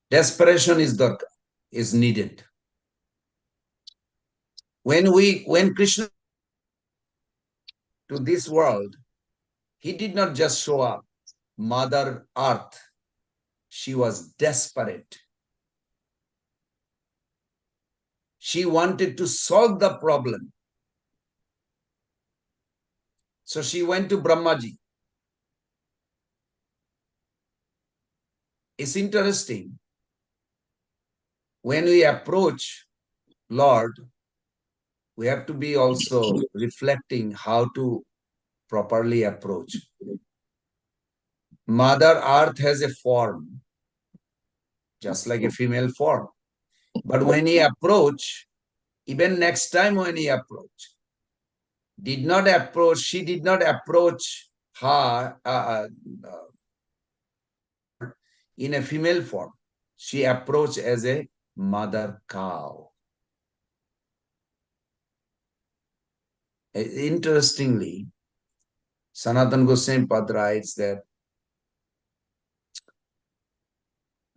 Desperation is needed. When Krishna to this world, he did not just show up. Mother Earth, she was desperate. She wanted to solve the problem. So she went to Brahmaji. It's interesting. When we approach Lord, we have to be also reflecting how to properly approach. Mother Earth has a form, just like a female form. But when he approached, even next time when he approached, she did not approach her in a female form. She approached as a mother cow. Interestingly, Sanatana Goswami Pad writes that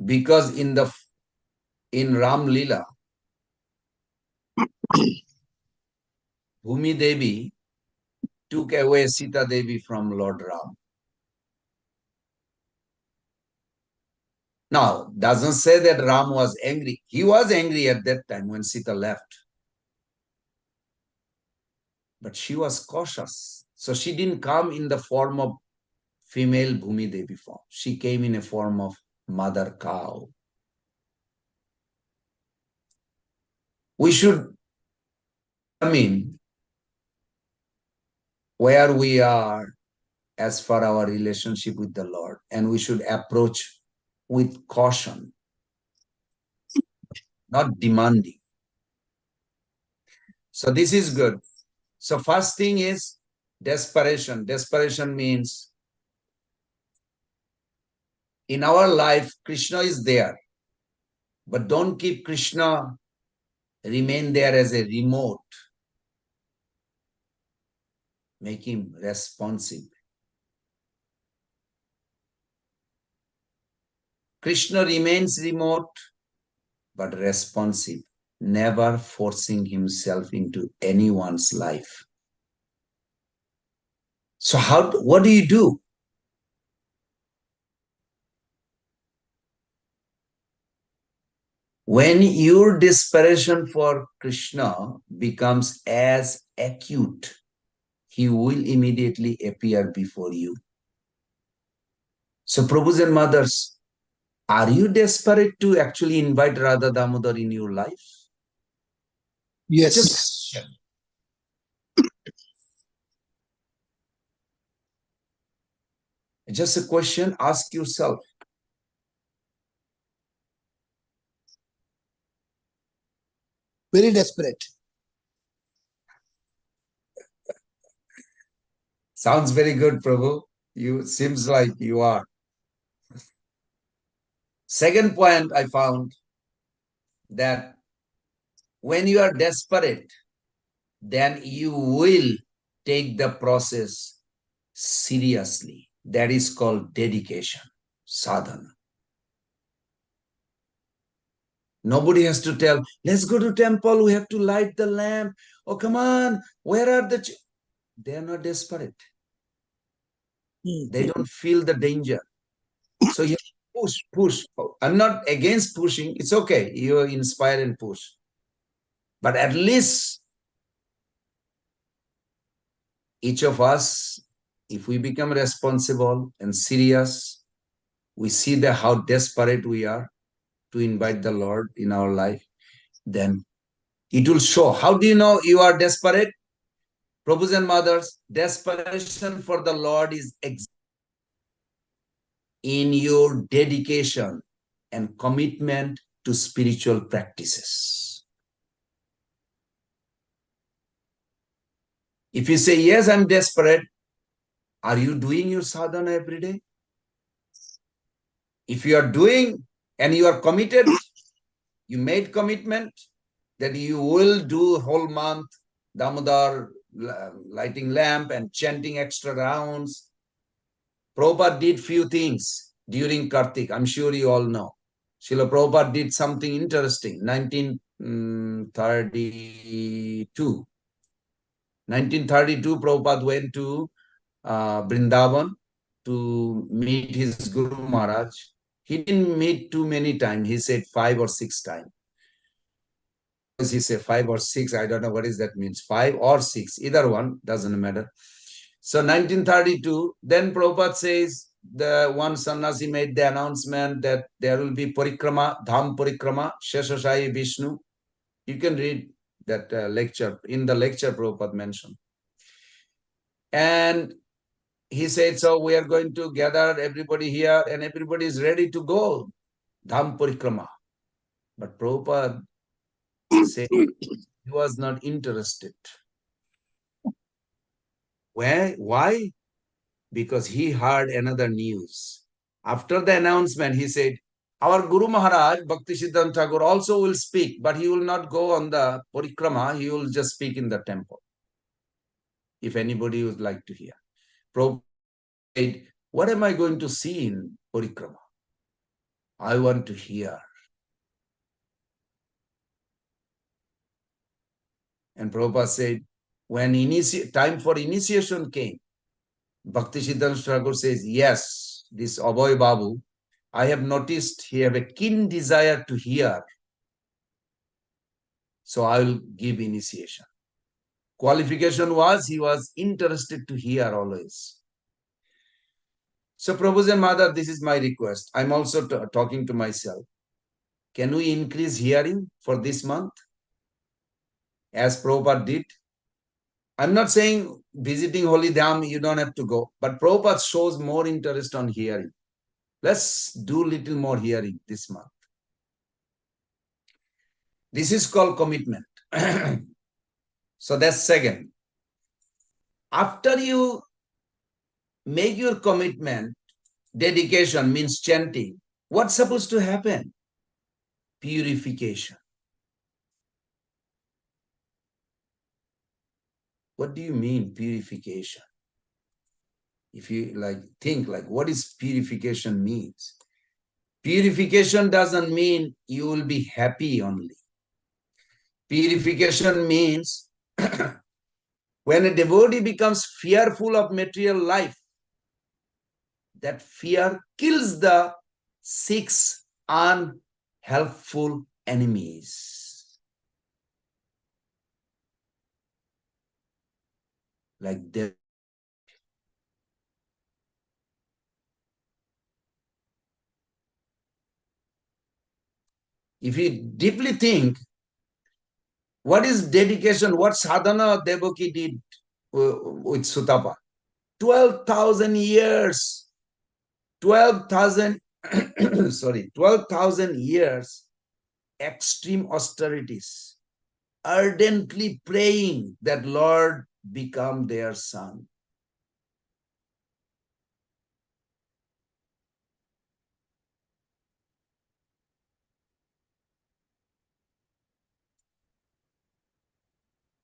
because in Ram Lila, Bhumi Devi took away Sita Devi from Lord Ram. Now, doesn't say that Ram was angry. He was angry at that time when Sita left. But she was cautious. So she didn't come in the form of female Bhumi Devi form. She came in a form of mother cow. We should where we are as far our relationship with the Lord, and we should approach with caution, not demanding. So this is good. So first thing is desperation. Desperation means in our life, Krishna is there, but don't keep Krishna remain there as a remote. Make him responsive. Krishna remains remote, but responsive, never forcing himself into anyone's life. So what do you do? When your desperation for Krishna becomes as acute, he will immediately appear before you. So, Prabhus and mothers, are you desperate to actually invite Radha Damodar in your life? Yes. Just a question, ask yourself. Very desperate. Sounds very good, Prabhu. Seems like you are. Second point I found that when you are desperate, then you will take the process seriously. That is called dedication, sadhana. Nobody has to tell, let's go to temple, we have to light the lamp. Oh, come on, where are the... They are not desperate. They don't feel the danger. So you push. I'm not against pushing. It's okay. You inspire and push. But at least each of us, if we become responsible and serious, we see how desperate we are to invite the Lord in our life, then it will show. How do you know you are desperate? Prabhus and mothers, desperation for the Lord is in your dedication and commitment to spiritual practices. If you say, yes, I'm desperate, are you doing your sadhana every day? If you are doing and you are committed, you made commitment that you will do whole month Damodar lighting lamp and chanting extra rounds. Prabhupada did few things during Kartik. I'm sure you all know. Srila Prabhupada did something interesting. 1932. 1932, Prabhupada went to Vrindavan to meet his Guru Maharaj. He didn't meet too many times. He said 5 or 6 times. He said 5 or 6. I don't know what is that means. 5 or 6. Either one. Doesn't matter. So 1932, then Prabhupada says, the one sannyasi made the announcement that there will be parikrama, dham parikrama, Sheshashayi Vishnu. You can read that lecture. In the lecture, Prabhupada mentioned. And he said, so we are going to gather everybody here and everybody is ready to go. Dham parikrama. But Prabhupada said he was not interested. Why? Because he heard another news. After the announcement, he said, our Guru Maharaj, Bhaktisiddhanta Thakur, also will speak, but he will not go on the parikrama, he will just speak in the temple. If anybody would like to hear. Prabhupada said, what am I going to see in parikrama? I want to hear. And Prabhupada said, when time for initiation came, Bhaktisiddhanta Thakur says, yes, this Abhay Babu, I have noticed he have a keen desire to hear. So I will give initiation. Qualification was he was interested to hear always. So Prabhuji and Mother, this is my request. I'm also talking to myself. Can we increase hearing for this month? As Prabhupada did. I'm not saying visiting Holy Dham, you don't have to go. But Prabhupada shows more interest on hearing. Let's do little more hearing this month. This is called commitment. So that's second. After you make your commitment, dedication means chanting. What's supposed to happen? Purification. What do you mean purification? If you think what is purification means? Purification doesn't mean you will be happy only. Purification means when a devotee becomes fearful of material life, that fear kills the 6 unhelpful enemies. Like that. If you deeply think, what is dedication? What sadhana Devaki did with Sutapa? 12,000 years. 12,000 years, extreme austerities, ardently praying that Lord become their son.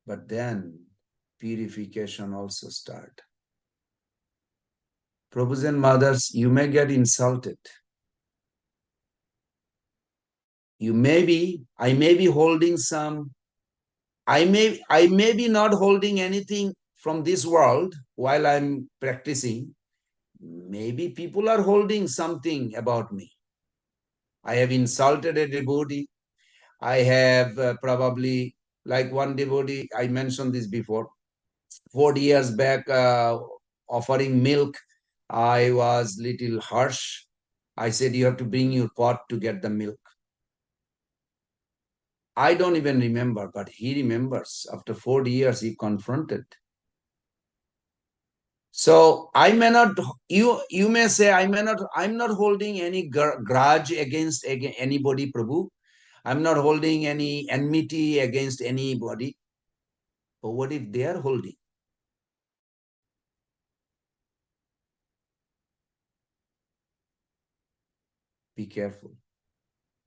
But then purification also start. Prabhus and mothers, you may get insulted. I may be holding some, I may be not holding anything from this world while I'm practicing. Maybe people are holding something about me. I have insulted a devotee. I have probably, like one devotee, I mentioned this before, 40 years back, offering milk, I was little harsh. I said, you have to bring your pot to get the milk. I don't even remember, but he remembers. After 40 years, he confronted. So I may not, you may say, I'm not holding any grudge against anybody, Prabhu. I'm not holding any enmity against anybody. But what if they are holding? Be careful,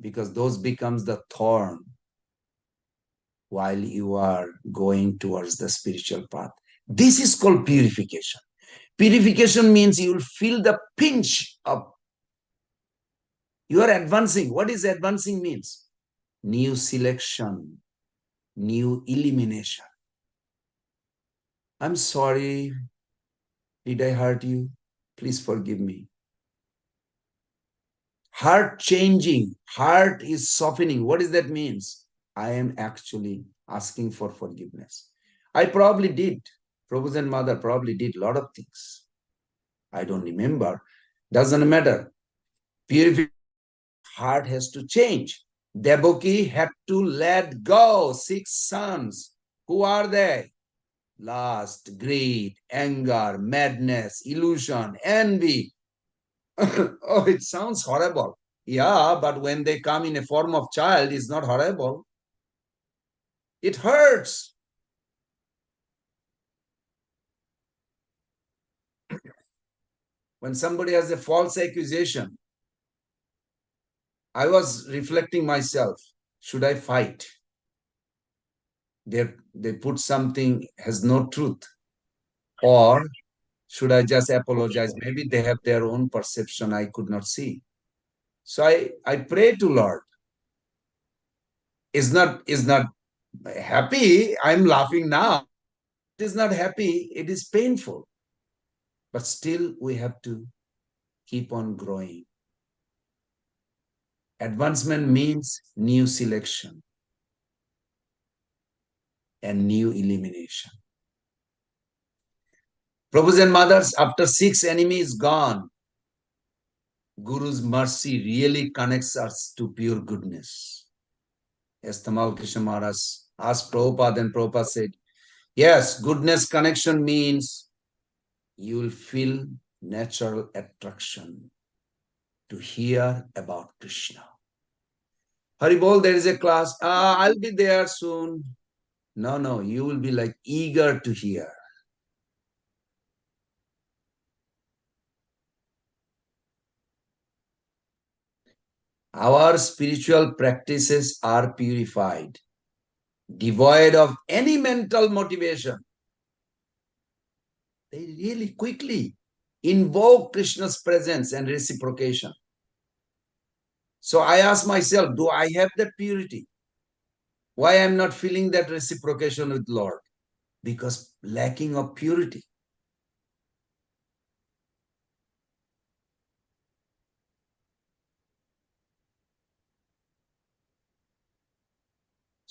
because those becomes the thorn while you are going towards the spiritual path. This is called purification. Purification means you will feel the pinch of, you are advancing. What is advancing means? New selection, new elimination. I'm sorry, did I hurt you? Please forgive me. Heart changing, heart is softening. What does that means? I am actually asking for forgiveness. I probably did. Prabhu's and mother probably did a lot of things. I don't remember. Doesn't matter. Purification, heart has to change. Devaki had to let go 6 sons. Who are they? Lust, greed, anger, madness, illusion, envy. Oh, it sounds horrible. Yeah, but when they come in a form of child, it's not horrible. It hurts. When somebody has a false accusation, I was reflecting myself. Should I fight? They put something has no truth. Or should I just apologize? Maybe they have their own perception I could not see. So I pray to Lord. Is not happy. I'm laughing now. It is not happy. It is painful. But still we have to keep on growing. Advancement means new selection and new elimination. Prabhus and mothers, after 6 enemies gone, Guru's mercy really connects us to pure goodness. As Tamal Krishna Maharaj asked Prabhupada, and Prabhupada said, yes, goodness connection means you will feel natural attraction to hear about Krishna. Haribol, there is a class. I'll be there soon. No, you will be like eager to hear. Our spiritual practices are purified, devoid of any mental motivation. They really quickly invoke Krishna's presence and reciprocation. So I ask myself, do I have that purity? Why I'm not feeling that reciprocation with Lord? Because lacking of purity.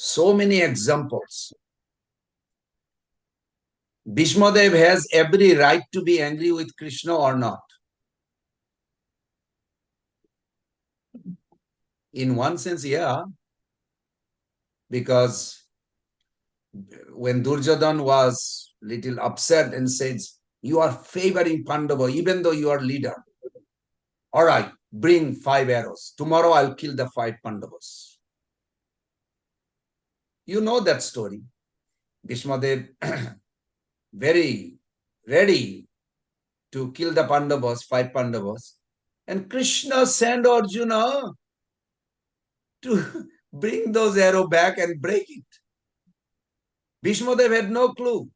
So many examples. Bhishmadev has every right to be angry with Krishna or not. In one sense, yeah. Because when Duryodhana was little upset and says, you are favoring Pandava even though you are leader. All right, bring 5 arrows. Tomorrow I'll kill the 5 Pandavas. You know that story. Bhishmadev very ready to kill the Pandavas, 5 Pandavas. And Krishna sent Arjuna to bring those arrows back and break it. Bhishmadev had no clue.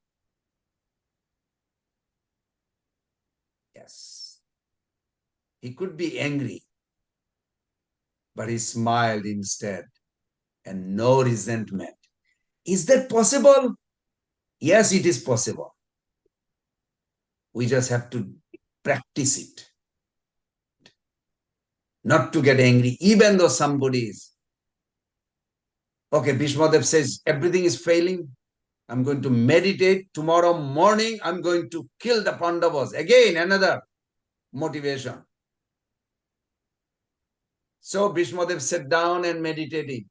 Yes. He could be angry, but he smiled instead and no resentment. Is that possible? Yes, it is possible. We just have to practice it. Not to get angry, even though somebody is. Okay, Bhishmadev says, everything is failing. I'm going to meditate. Tomorrow morning, I'm going to kill the Pandavas. Again, another motivation. So Bhishmadev sat down and meditating.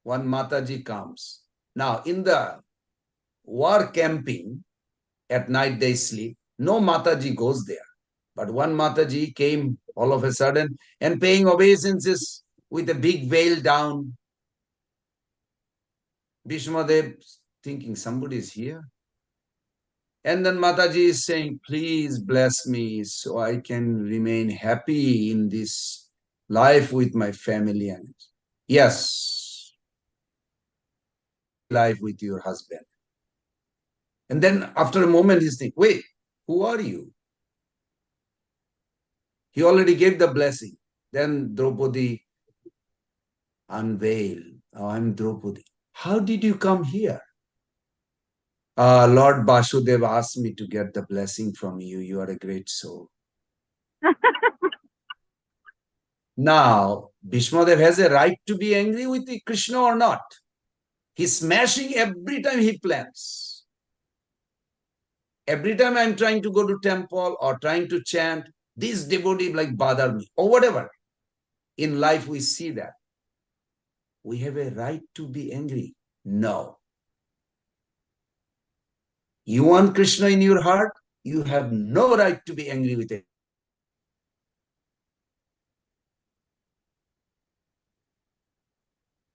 One Mataji comes. Now, in the war camping, at night they sleep. No Mataji goes there. But one Mataji came all of a sudden and paying obeisances with a big veil down. Bhishmadev thinking somebody is here. And then Mataji is saying, please bless me so I can remain happy in this life with my family. And yes, life with your husband. And then after a moment, he's thinking, wait, who are you? He already gave the blessing. Then Draupadi unveiled. Oh, I'm Draupadi. How did you come here? Lord Vasudeva asked me to get the blessing from you. You are a great soul. Now, Bhishmadev has a right to be angry with Krishna or not. He's smashing every time he plans. Every time I'm trying to go to temple or trying to chant, this devotee like bother me or whatever. In life, we see that. We have a right to be angry. No. You want Krishna in your heart? You have no right to be angry with it.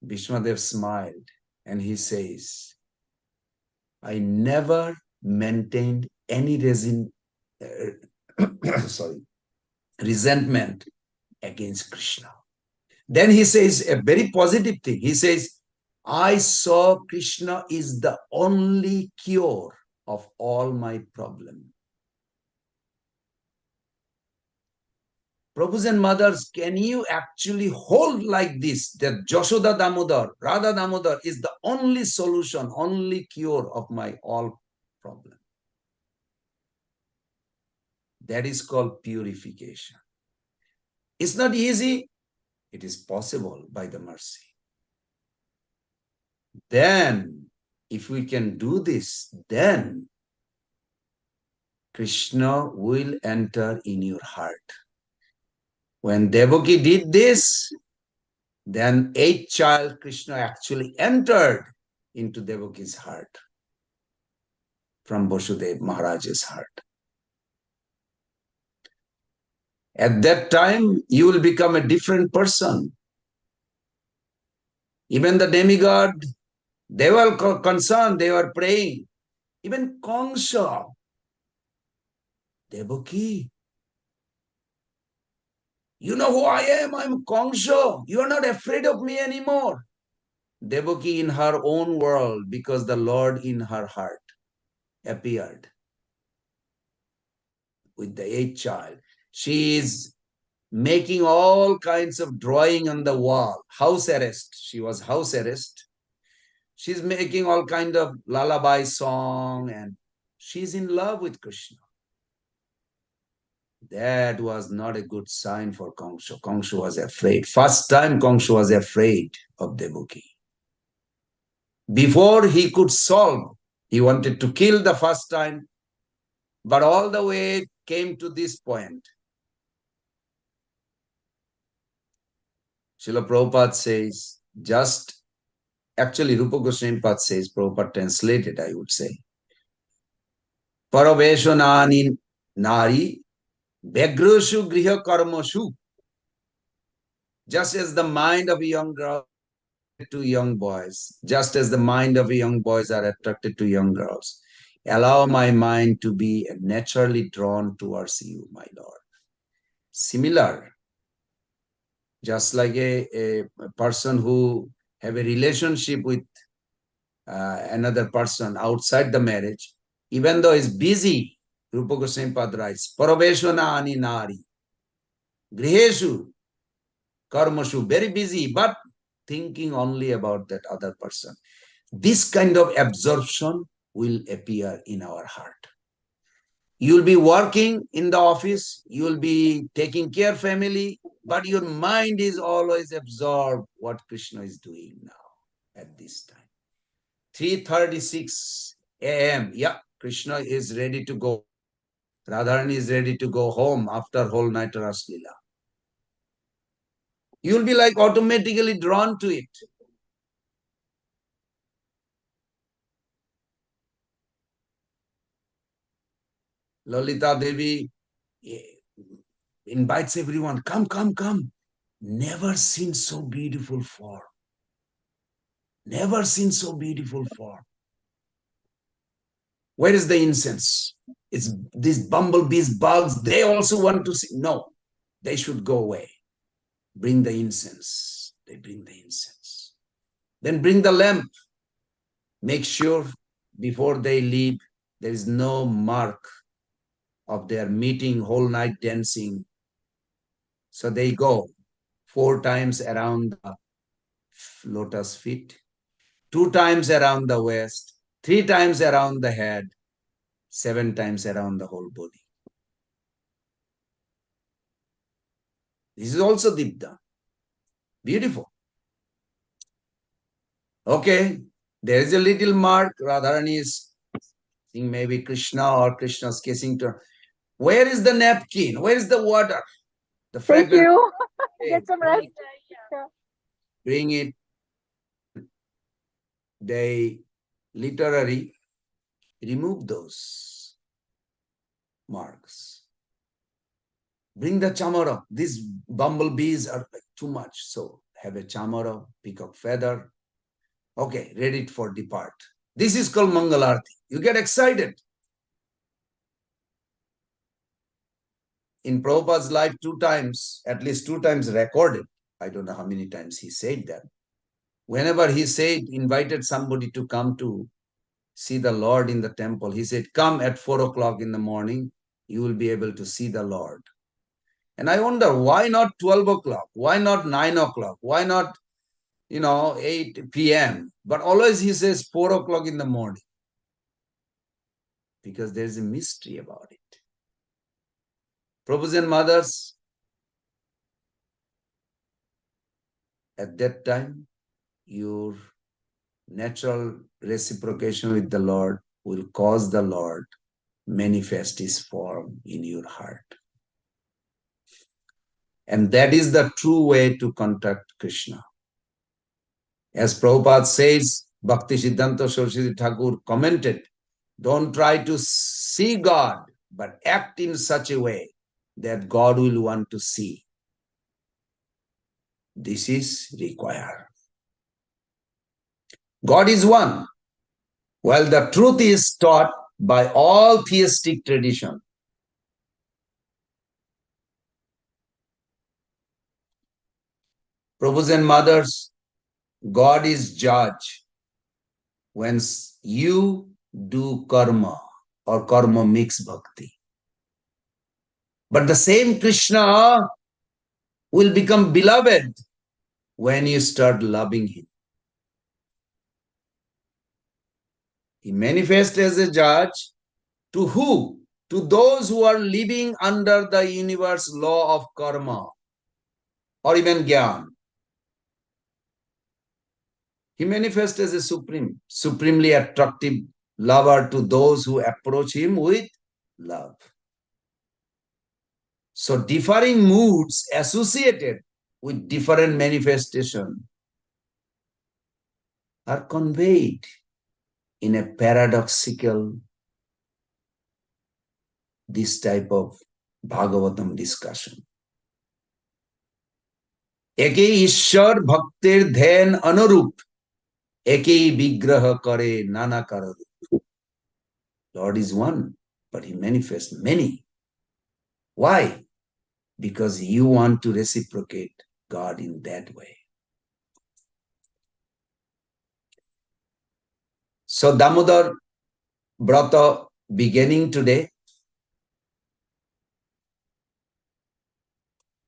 Bhishmadev smiled and he says, I never maintained any resentment against Krishna. Then he says a very positive thing. He says, I saw Krishna is the only cure of all my problems. Prabhus and mothers, can you actually hold like this, that Jashoda Damodar, Radha Damodar is the only solution, only cure of my all problem? That is called purification. It's not easy. It is possible by the mercy. Then, if we can do this, then Krishna will enter in your heart. When Devaki did this, then 8th child Krishna actually entered into Devaki's heart from Vasudeva Maharaj's heart. At that time, you will become a different person. Even the demigod, they were concerned, they were praying. Even Kamsa, Devaki, you know who I am? I'm Kamsa. You are not afraid of me anymore. Devaki in her own world, because the Lord in her heart appeared with the 8th child. She is making all kinds of drawing on the wall. House arrest. She was house arrest. She's making all kind of lullaby song and she's in love with Krishna. That was not a good sign for Kamsa. Kamsa was afraid. First time Kamsa was afraid of Devaki. Before he could solve, he wanted to kill the first time, but all the way came to this point. Srila Prabhupada says, actually Rupa Goswami Pad says, Prabhupada translated, I would say, Paraveshonani nari Begroshu griha karmashu. Just as the mind of a young girl to young boys, just as the mind of young boys are attracted to young girls, allow my mind to be naturally drawn towards you, my Lord. Similar, just like a person who have a relationship with another person outside the marriage, even though he's busy, Rupa Goswami Pad writes, Paraveshwana ani nari, griheshu, karmashu, very busy, but thinking only about that other person. This kind of absorption will appear in our heart. You'll be working in the office, you'll be taking care of family, but your mind is always absorbed what Krishna is doing now at this time. 3:36 a.m. Yeah, Krishna is ready to go. Radharani is ready to go home after whole night Ras Leela. You'll be like automatically drawn to it. Lalita Devi invites everyone, come, come, come. Never seen so beautiful form. Never seen so beautiful form. Where is the incense? It's these bumblebees, bugs, they also want to see. No, they should go away. Bring the incense. They bring the incense. Then bring the lamp. Make sure before they leave, there is no mark of their meeting, whole night dancing. So they go 4 times around the lotus feet, 2 times around the waist, 3 times around the head, 7 times around the whole body. This is also Dipda. Beautiful. Okay, there is a little mark. Radharani is think maybe Krishna or Krishna's kissing to her. Where is the napkin? Where is the water? The Thank fragrance. you. Get some rest. Bring it. They literally remove those marks. Bring the chamara. These bumblebees are too much. So have a chamara, peacock feather. Okay, ready for depart. This is called Mangalarti. You get excited. In Prabhupada's life, 2 times, at least 2 times recorded. I don't know how many times he said that. Whenever he said, invited somebody to come to see the Lord in the temple, he said, come at 4 o'clock in the morning, you will be able to see the Lord. And I wonder, why not 12 o'clock? Why not 9 o'clock? Why not, 8 p.m.? But always he says 4 o'clock in the morning. Because there's a mystery about it. Prabhus and mothers, at that time, your natural reciprocation with the Lord will cause the Lord manifest his form in your heart. And that is the true way to contact Krishna. As Prabhupada says, Bhakti Siddhanta Saraswati Thakur commented, don't try to see God, but act in such a way that God will want to see. This is required. God is one. Well, the truth is taught by all theistic tradition. Prabhus and mothers, God is judge when you do karma or karma mix bhakti. But the same Krishna will become beloved when you start loving him. He manifests as a judge to who? To those who are living under the universe law of karma or even jnana. He manifests as a supremely attractive lover to those who approach him with love. So differing moods associated with different manifestations are conveyed in a paradoxical, this type of Bhagavatam discussion. Eke Ishwar Bhaktir Dhyan Anurup, Eke Vigraha Kare Nana Kararup. Lord is one, but he manifests many. Why? Because you want to reciprocate God in that way. So Damodar Brata beginning today,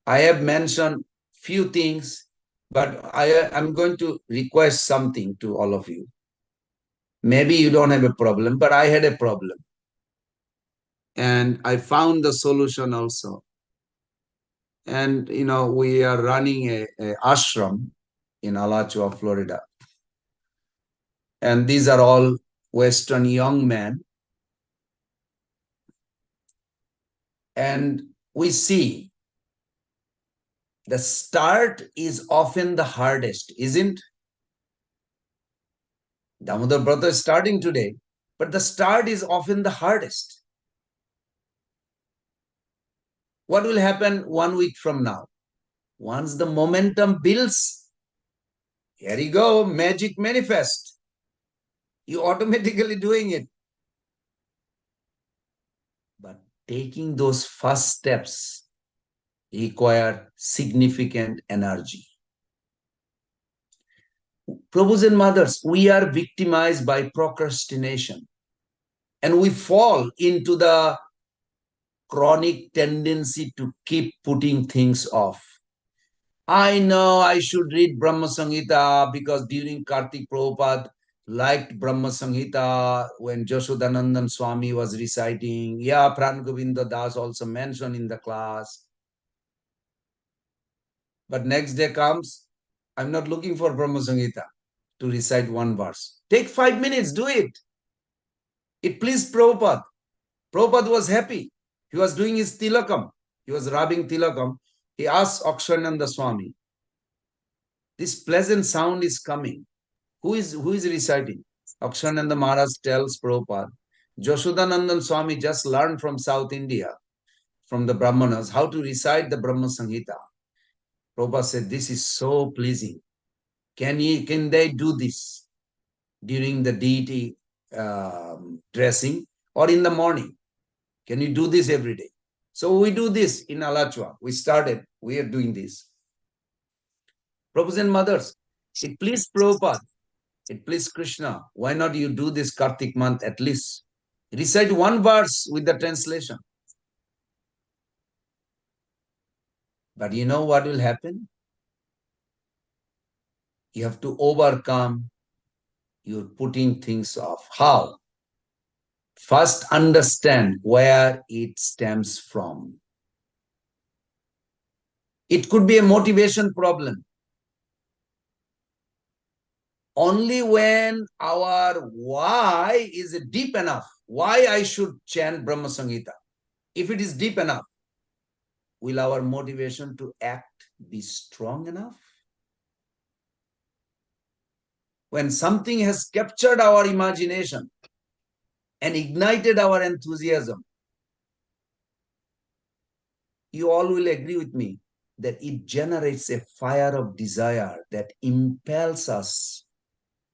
I have mentioned few things, but I'm going to request something to all of you. Maybe you don't have a problem, but I had a problem. And I found the solution also. And, we are running a ashram in Alachua, Florida. And these are all Western young men. And we see the start is often the hardest, isn't? Damodar Brata is starting today, but the start is often the hardest. What will happen 1 week from now? Once the momentum builds, here you go, magic manifest. You automatically doing it. But taking those first steps require significant energy. Prabhus and mothers, we are victimized by procrastination. And we fall into the chronic tendency to keep putting things off. I know I should read Brahma Samhita because during Kartik Prabhupada liked Brahma Samhita when Jashodanandan Swami was reciting. Yeah, Pran Govinda Das also mentioned in the class. But next day comes, I'm not looking for Brahma Samhita to recite one verse. Take 5 minutes, do it. It pleased Prabhupada. Prabhupada was happy. He was doing his tilakam. He was rubbing tilakam. He asked Aksharananda Swami, this pleasant sound is coming. Who is reciting? Aksharananda Maharaj tells Prabhupada, Jashodanandan Swami just learned from South India, from the Brahmanas, how to recite the Brahma Samhita. Prabhupada said, this is so pleasing. Can they do this during the deity dressing or in the morning? Can you do this every day? So we do this in Alachua. We are doing this. Prabhus and mothers, it pleased Prabhupada, it pleased Krishna. Why not you do this Kartik month at least? Recite one verse with the translation. But you know what will happen? You have to overcome your putting things off. How? First, understand where it stems from. It could be a motivation problem. Only when our why is deep enough, why I should chant Brahma Samhita, if it is deep enough, will our motivation to act be strong enough? When something has captured our imagination and ignited our enthusiasm, you all will agree with me that it generates a fire of desire that impels us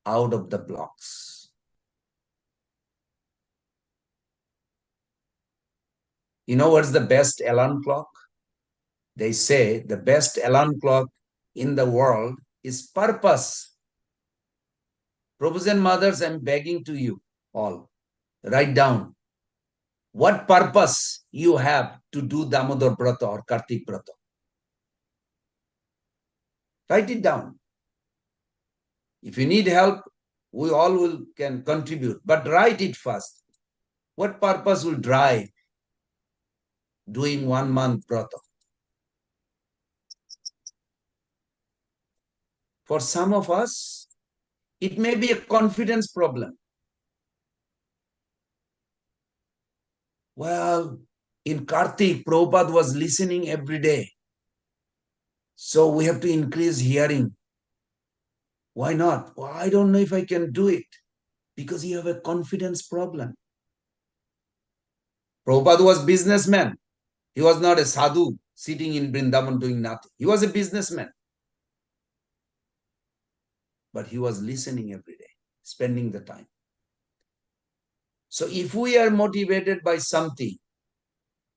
out of the blocks. You know what's the best alarm clock? They say the best alarm clock in the world is purpose. Prabhus and mothers, I'm begging to you all, write down what purpose you have to do Damodar Brata or Kartik Brata. Write it down. If you need help, we all can contribute, but write it first. What purpose will drive doing 1 month Brata? For some of us, it may be a confidence problem. Well, in Kartik, Prabhupada was listening every day. So we have to increase hearing. Why not? Well, I don't know if I can do it. Because you have a confidence problem. Prabhupada was a businessman. He was not a sadhu sitting in Vrindavan doing nothing. He was a businessman. But he was listening every day, spending the time. So if we are motivated by something,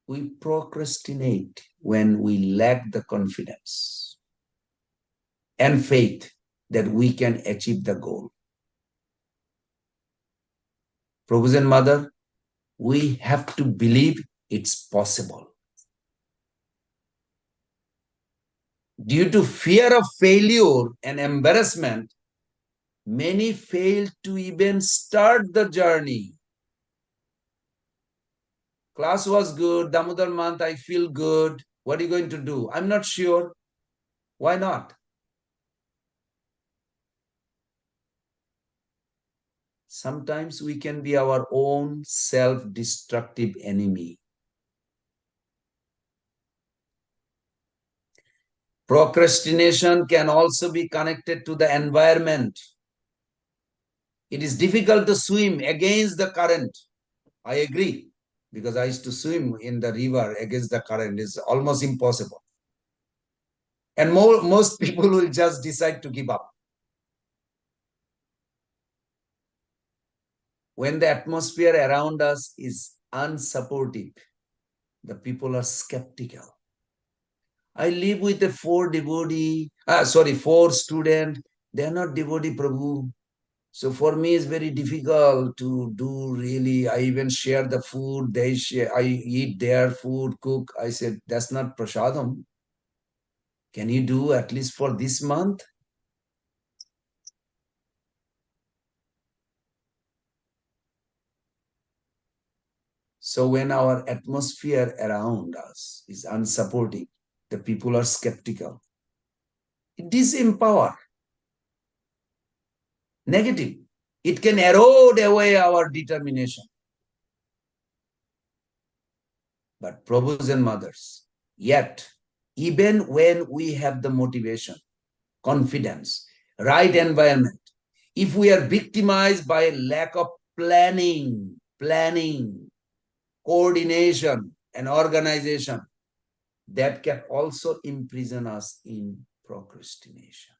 we procrastinate when we lack the confidence and faith that we can achieve the goal. Prabhus and mother, we have to believe it's possible. Due to fear of failure and embarrassment, many fail to even start the journey. Class was good, Damodar month, I feel good. What are you going to do? I'm not sure. Why not? Sometimes we can be our own self-destructive enemy. Procrastination can also be connected to the environment. It is difficult to swim against the current. I agree, because I used to swim in the river against the current. It's almost impossible. And most people will just decide to give up. When the atmosphere around us is unsupportive, the people are skeptical. I live with a four student. They are not devotee Prabhu. So for me, it's very difficult to do really. I even share the food. I eat their food, cook. I said, that's not prasadam. Can you do at least for this month? So when our atmosphere around us is unsupportive, the people are skeptical. It disempower. Negative. It can erode away our determination. But Prabhus and mothers, yet, even when we have the motivation, confidence, right environment, if we are victimized by lack of planning, coordination, and organization, that can also imprison us in procrastination.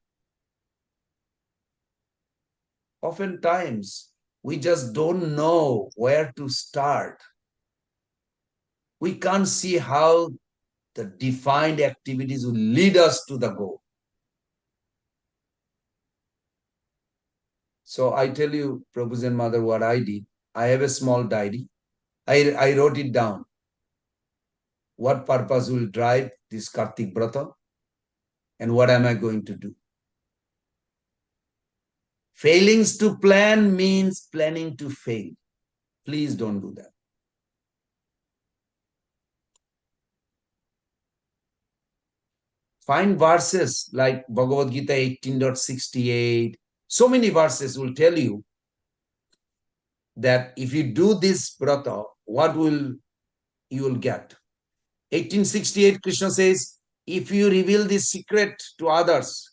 Oftentimes, we just don't know where to start. We can't see how the defined activities will lead us to the goal. So I tell you, Prabhu's and Mother, what I did. I have a small diary. I wrote it down. What purpose will drive this Kartik Brata? And what am I going to do? Failings to plan means planning to fail. Please don't do that. Find verses like Bhagavad Gita 18.68. So many verses will tell you that if you do this brata, what will you will get? 1868, Krishna says, if you reveal this secret to others,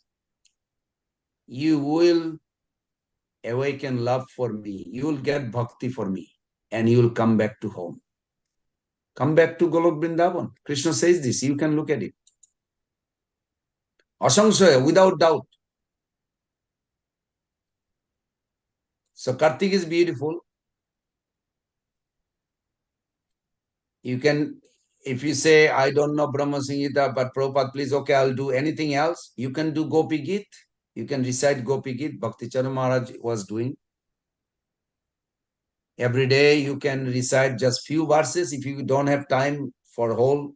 you will awaken love for me. You will get bhakti for me. And you will come back to home. Come back to Golok Vrindavan. Krishna says this. You can look at it. Asangsaya, without doubt. So Kartik is beautiful. You can, if you say, I don't know Brahma Singita, but Prabhupada, please, okay, I'll do anything else. You can do Gopi Git. You can recite Gopi Git. Bhakti Charan Maharaj was doing. Every day you can recite just few verses if you don't have time for whole.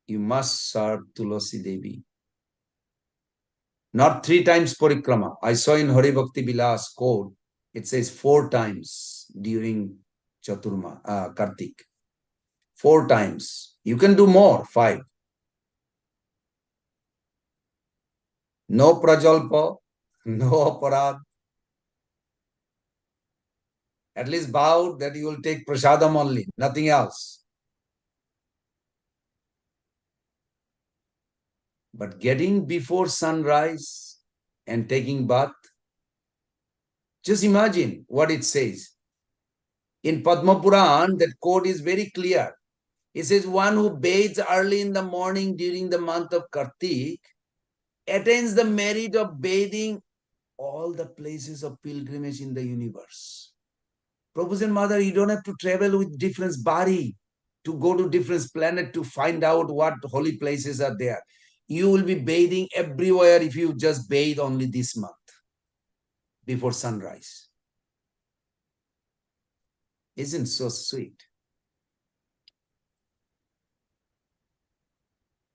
You must serve Tulasi Devi. Not 3 times parikrama. I saw in Hari Bhakti Vilas code, it says 4 times during Chaturma, Kartik. 4 times. You can do more, 5. No prajalpa, no aparad. At least bow that you will take prasadam only, nothing else. But getting before sunrise and taking bath, just imagine what it says. In Padma Puran, that code is very clear. It says one who bathes early in the morning during the month of Kartik attains the merit of bathing all the places of pilgrimage in the universe. Prabhu's and Mother, you don't have to travel with different body to go to different planet to find out what holy places are there. You will be bathing everywhere if you just bathe only this month before sunrise. Isn't so sweet?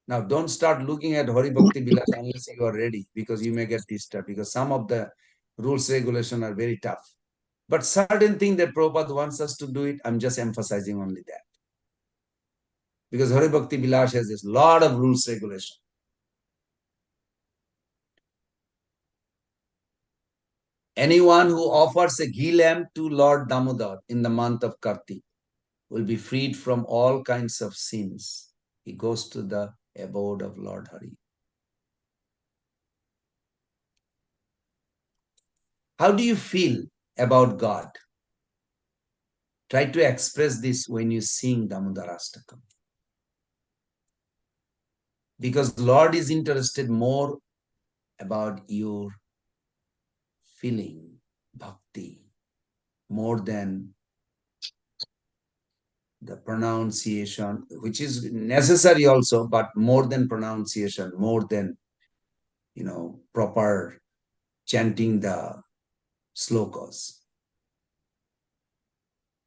Now, don't start looking at Hari Bhakti Vilas unless you are ready, because you may get disturbed, because some of the rules, regulation are very tough. But certain thing that Prabhupada wants us to do it, I'm just emphasizing only that. Because Hari Bhakti Vilas has this lot of rules, regulation. Anyone who offers a ghee lamp to Lord Damodar in the month of Kartik will be freed from all kinds of sins. He goes to the abode of Lord Hari. How do you feel about God? Try to express this when you sing Damodarastakam. Because Lord is interested more about your feeling, bhakti, more than the pronunciation, which is necessary also, but more than pronunciation, more than, proper chanting the slokas.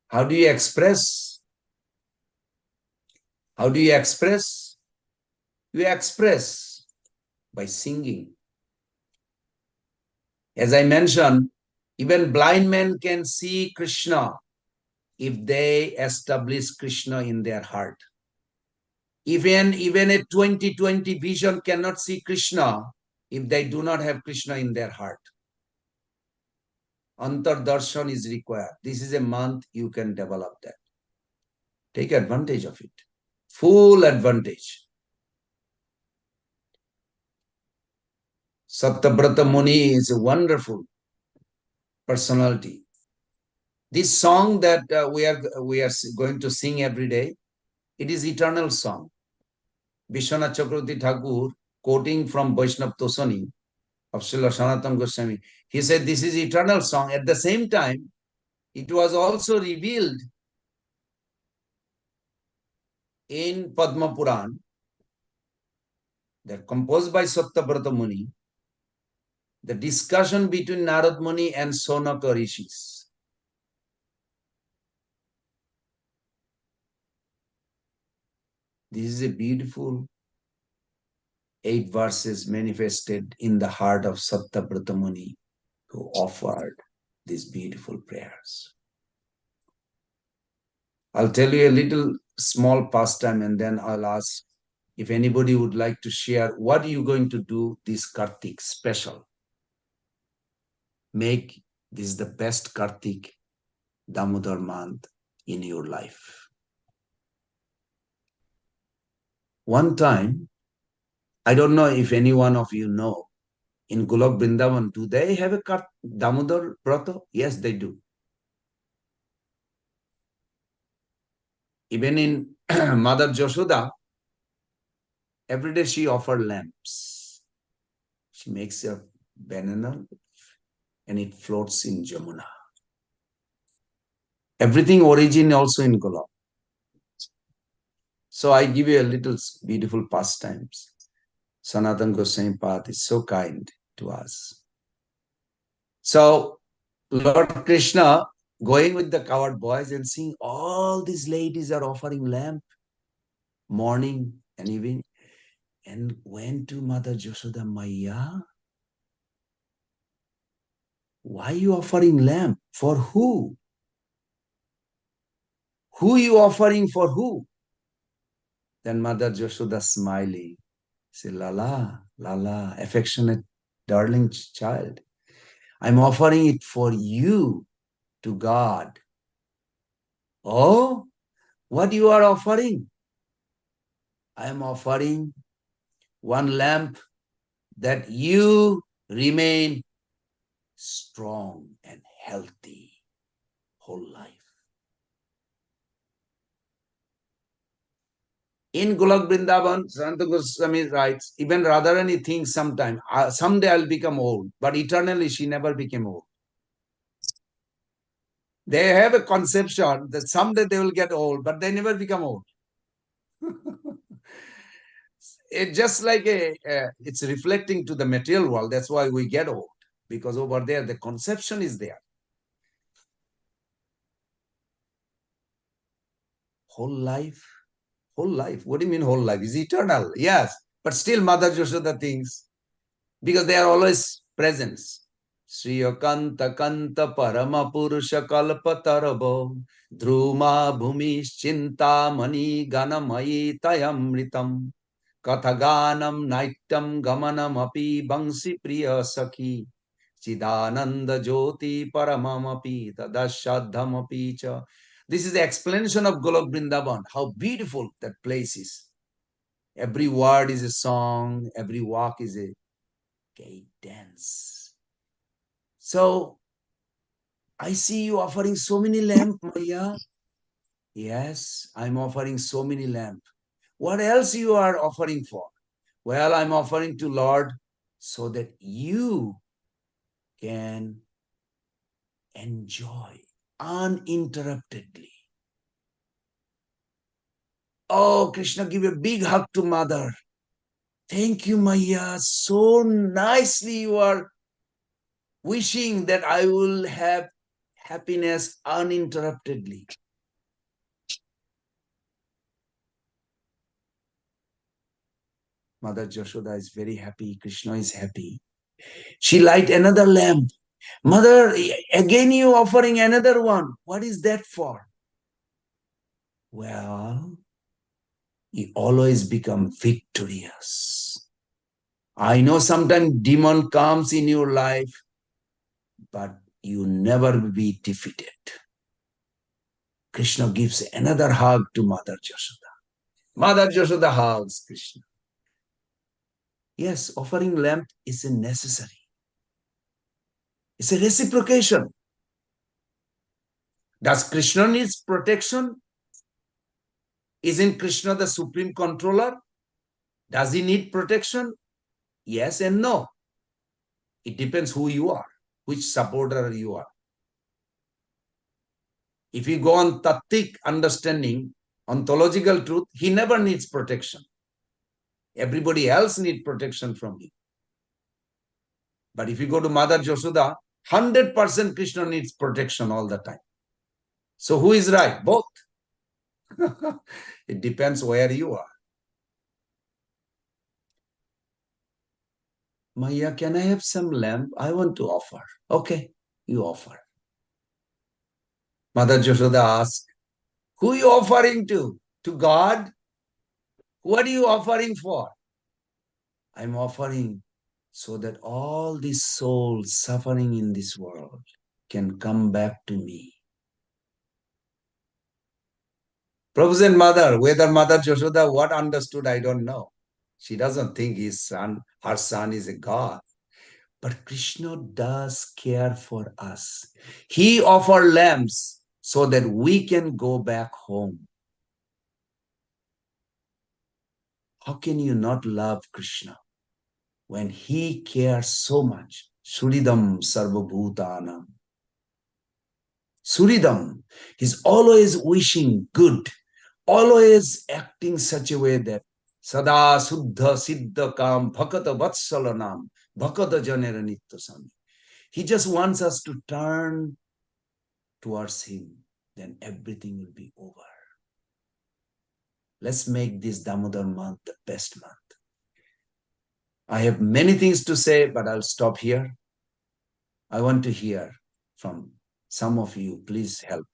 How do you express? How do you express? You express by singing. As I mentioned, even blind men can see Krishna if they establish Krishna in their heart. Even a 20/20 vision cannot see Krishna if they do not have Krishna in their heart. Antar darshan is required. This is a month you can develop that. Take advantage of it. Full advantage. Satyabrata Muni is a wonderful personality. This song that we are going to sing every day, it is eternal song. Vishwanath Chakravarti Thakur, quoting from Vaishnav Tosani of Srila Sanatana Goswami, he said this is eternal song. At the same time, it was also revealed in Padma Puran, that composed by Satyabrata Muni, the discussion between Narad Muni and Sonaka Rishis. This is a beautiful 8 verses manifested in the heart of Satyabrata Muni, who offered these beautiful prayers. I'll tell you a little small pastime and then I'll ask if anybody would like to share what are you going to do this Kartik special. Make this the best Kartik Damodar month in your life. One time, I don't know if any one of you know, in Golok Vrindavan, do they have a Damodar Brata? Yes, they do. Even in Mother Jashoda, every day she offered lamps. She makes a banana and it floats in Jamuna. Everything origin also in Golok. So I give you a little beautiful pastimes. Sanatana Goswami Path is so kind to us. So Lord Krishna going with the cowherd boys and seeing all these ladies are offering lamp morning and evening, and went to Mother Jashoda, Maya, why are you offering lamp? For who? Who are you offering for who? Then Mother Jashoda smiling, said, Lala, Lala, affectionate, darling child, I'm offering it for you to God. Oh, what you are offering? I am offering one lamp that you remain strong and healthy whole life. In Golok Vrindavan, Sanatana Goswami writes, even Radharani thinks sometime, someday I'll become old, but eternally she never became old. They have a conception that someday they will get old, but they never become old. It's just like it's reflecting to the material world. That's why we get old, because over there the conception is there. Whole life. Whole life. What do you mean whole life? Is eternal. Yes. But still Mother Jashoda thinks, because they are always presence. Sriya Kanta Kanta Parama Purusha Kalpa Tarabo Dhruma Bhumish Chinta Mani Ganamayi Tayamritam Kathaganam Naityam Gamanam Api Bangsi Priya Sakhi Chidananda Jyoti Paramam Api Tadashadham Api Cha. This is the explanation of Golok Vrindavan, how beautiful that place is. Every word is a song, every walk is a gay dance. So, I see you offering so many lamps, Maya. Yes, I'm offering so many lamps. What else you are offering for? Well, I'm offering to Lord so that you can enjoy uninterruptedly. Oh, Krishna, give a big hug to Mother. Thank you, Maya. So nicely you are wishing that I will have happiness uninterruptedly. Mother Jashoda is very happy. Krishna is happy. She light another lamp. Mother, again you offering another one. What is that for? Well, you always become victorious. I know sometimes demon comes in your life, but you never be defeated. Krishna gives another hug to Mother Jashoda. Mother Jashoda hugs Krishna. Yes, offering lamp is a necessary. It's a reciprocation. Does Krishna needs protection? Isn't Krishna the supreme controller? Does he need protection? Yes and no. It depends who you are, which supporter you are. If you go on Tattvic understanding, ontological truth, he never needs protection. Everybody else needs protection from him. But if you go to Mother Jashoda, 100% Krishna needs protection all the time. So who is right? Both. It depends where you are. Maya, can I have some lamp? I want to offer. Okay, you offer. Mother Jashoda asks, who are you offering to? To God? What are you offering for? I'm offering so that all these souls suffering in this world can come back to me. Prabhu's and Mother, whether Mother Jashoda what understood, I don't know. She doesn't think her son is a God. But Krishna does care for us. He offers lamps so that we can go back home. How can you not love Krishna when he cares so much? Suridam sarvabhutanam. Suridam, he's always wishing good, always acting such a way that Sada Suddha Siddha Kam Bhakata Vatsalanam Bhakata Janera Nittasami. He just wants us to turn towards him, then everything will be over. Let's make this Damodar month the best month. I have many things to say, but I'll stop here. I want to hear from some of you. Please help.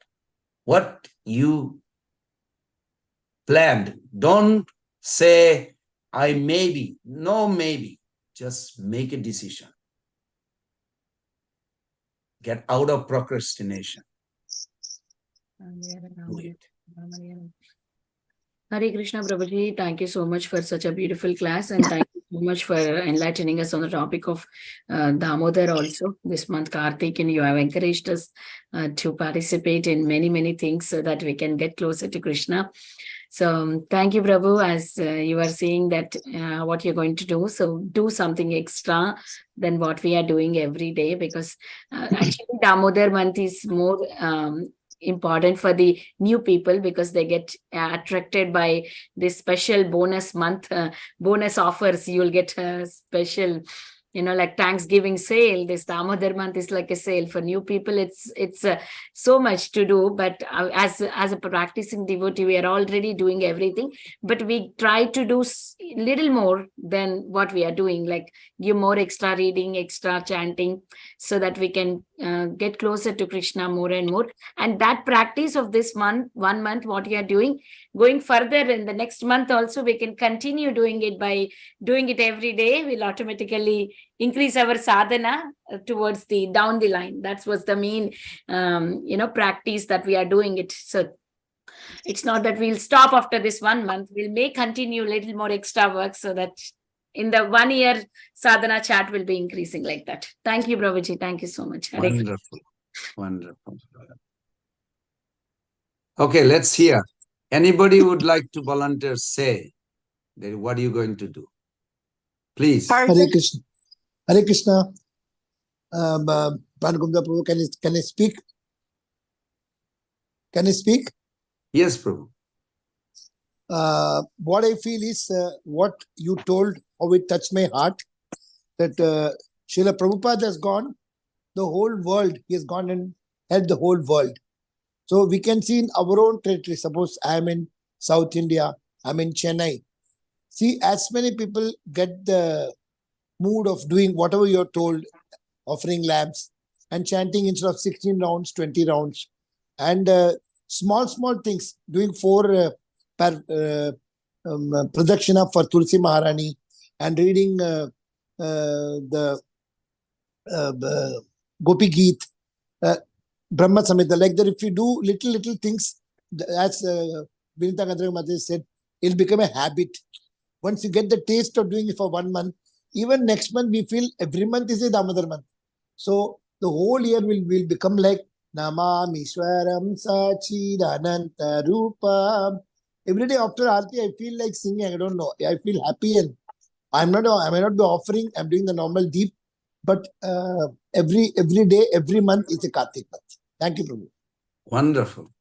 What you planned. Don't say, I maybe. No, maybe. Just make a decision. Get out of procrastination. Do it. Hare Krishna Prabhuji, thank you so much for such a beautiful class, and thank you so much for enlightening us on the topic of Damodar also this month, Kartik, and you have encouraged us to participate in many things so that we can get closer to Krishna. So thank you, Prabhu, as you are saying that what you're going to do. So do something extra than what we are doing every day, because actually Damodar month is more important for the new people, because they get attracted by this special bonus month, bonus offers. You'll get a special, like Thanksgiving sale. This Damodar month is like a sale for new people. It's so much to do, but as a practicing devotee, we are already doing everything, but we try to do little more than what we are doing, like give more extra reading, extra chanting, so that we can get closer to Krishna more and more. And that practice of this month, 1 month, what we are doing, going further in the next month also, we can continue doing it. By doing it every day, we'll automatically increase our sadhana towards the down the line. That's what's the main practice that we are doing it. So it's not that we'll stop after this 1 month. We may continue a little more extra work, so that in the 1 year sadhana chat will be increasing like that. Thank you, Prabhuji. Thank you so much. Wonderful. Wonderful. Okay, let's hear. Anybody would like to volunteer, say that what are you going to do? Please. Hare Krishna. Hare Krishna. Pran Prabhu, can I speak? Can I speak? Yes, Prabhu. What I feel is what you told, how it touched my heart, that Srila Prabhupada has gone, the whole world, he has gone and helped the whole world. So we can see in our own territory, suppose I am in South India, I'm in Chennai. See, as many people get the mood of doing whatever you're told, offering lamps and chanting instead of 16 rounds, 20 rounds. And small things, doing 4 pradakshina for Tulsi Maharani and reading the Gopi Geet, Brahma Samhita, like that. If you do little things, as Vinita Gandhara Mataji said, it'll become a habit. Once you get the taste of doing it for 1 month, even next month we feel every month is a Damodar month. So the whole year will become like Namami Swaram Sachidananta Rupa. Every day after Aarti, I feel like singing. I don't know. I feel happy, and I may not be offering. I'm doing the normal deep, but every day, every month is a Kartik month. Thank you, Prabhu. Wonderful.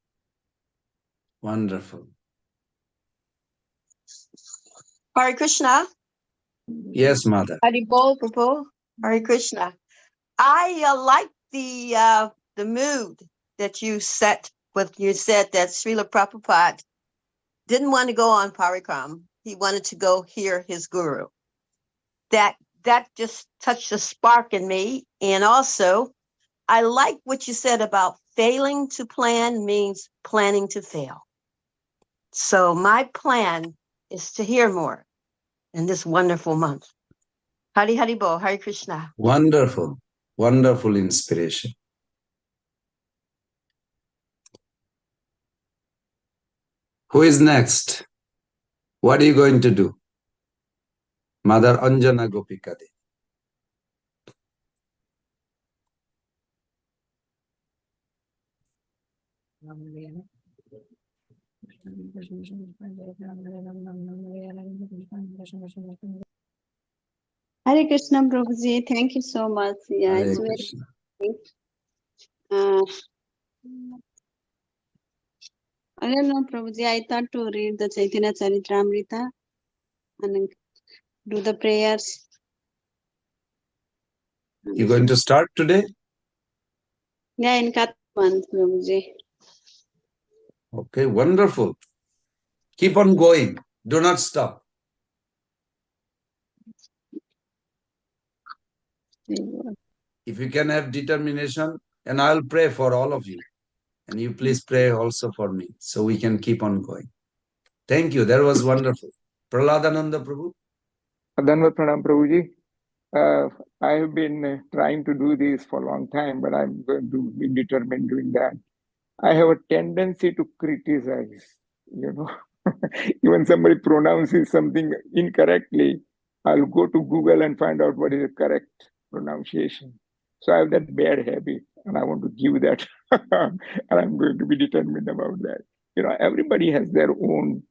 Wonderful. Hare Krishna. Yes, Mother. Haribol, Prabhu. Hare Krishna. I like the mood that you set with. You said that Srila Prabhupada didn't want to go on parikram. He wanted to go hear his guru. That just touched a spark in me. And also, I like what you said about failing to plan means planning to fail. So my plan is to hear more in this wonderful month. Hari Hari Bo, Hare Krishna. Wonderful. Wonderful inspiration. Who is next? What are you going to do? Mother Anjana Gopikade. Hare Krishna, Prabhuji. Thank you so much. Yeah, Hare it's Krishna. very. I don't know, Prabhuji. I thought to read the Chaitanya Charitamrita and do the prayers. You going to start today? Yeah, in Katman, Prabhuji. Okay, wonderful. Keep on going. Do not stop. If you can have determination, and I'll pray for all of you. And you please pray also for me, so we can keep on going. Thank you. That was wonderful. Prahladananda Prabhu. Dhanvat Pranam Prabhuji. I have been trying to do this for a long time, but I'm going to be determined doing that. I have a tendency to criticize, Even somebody pronounces something incorrectly, I'll go to Google and find out what is the correct pronunciation. So I have that bad habit, and I want to give that, and I'm going to be determined about that. Everybody has their own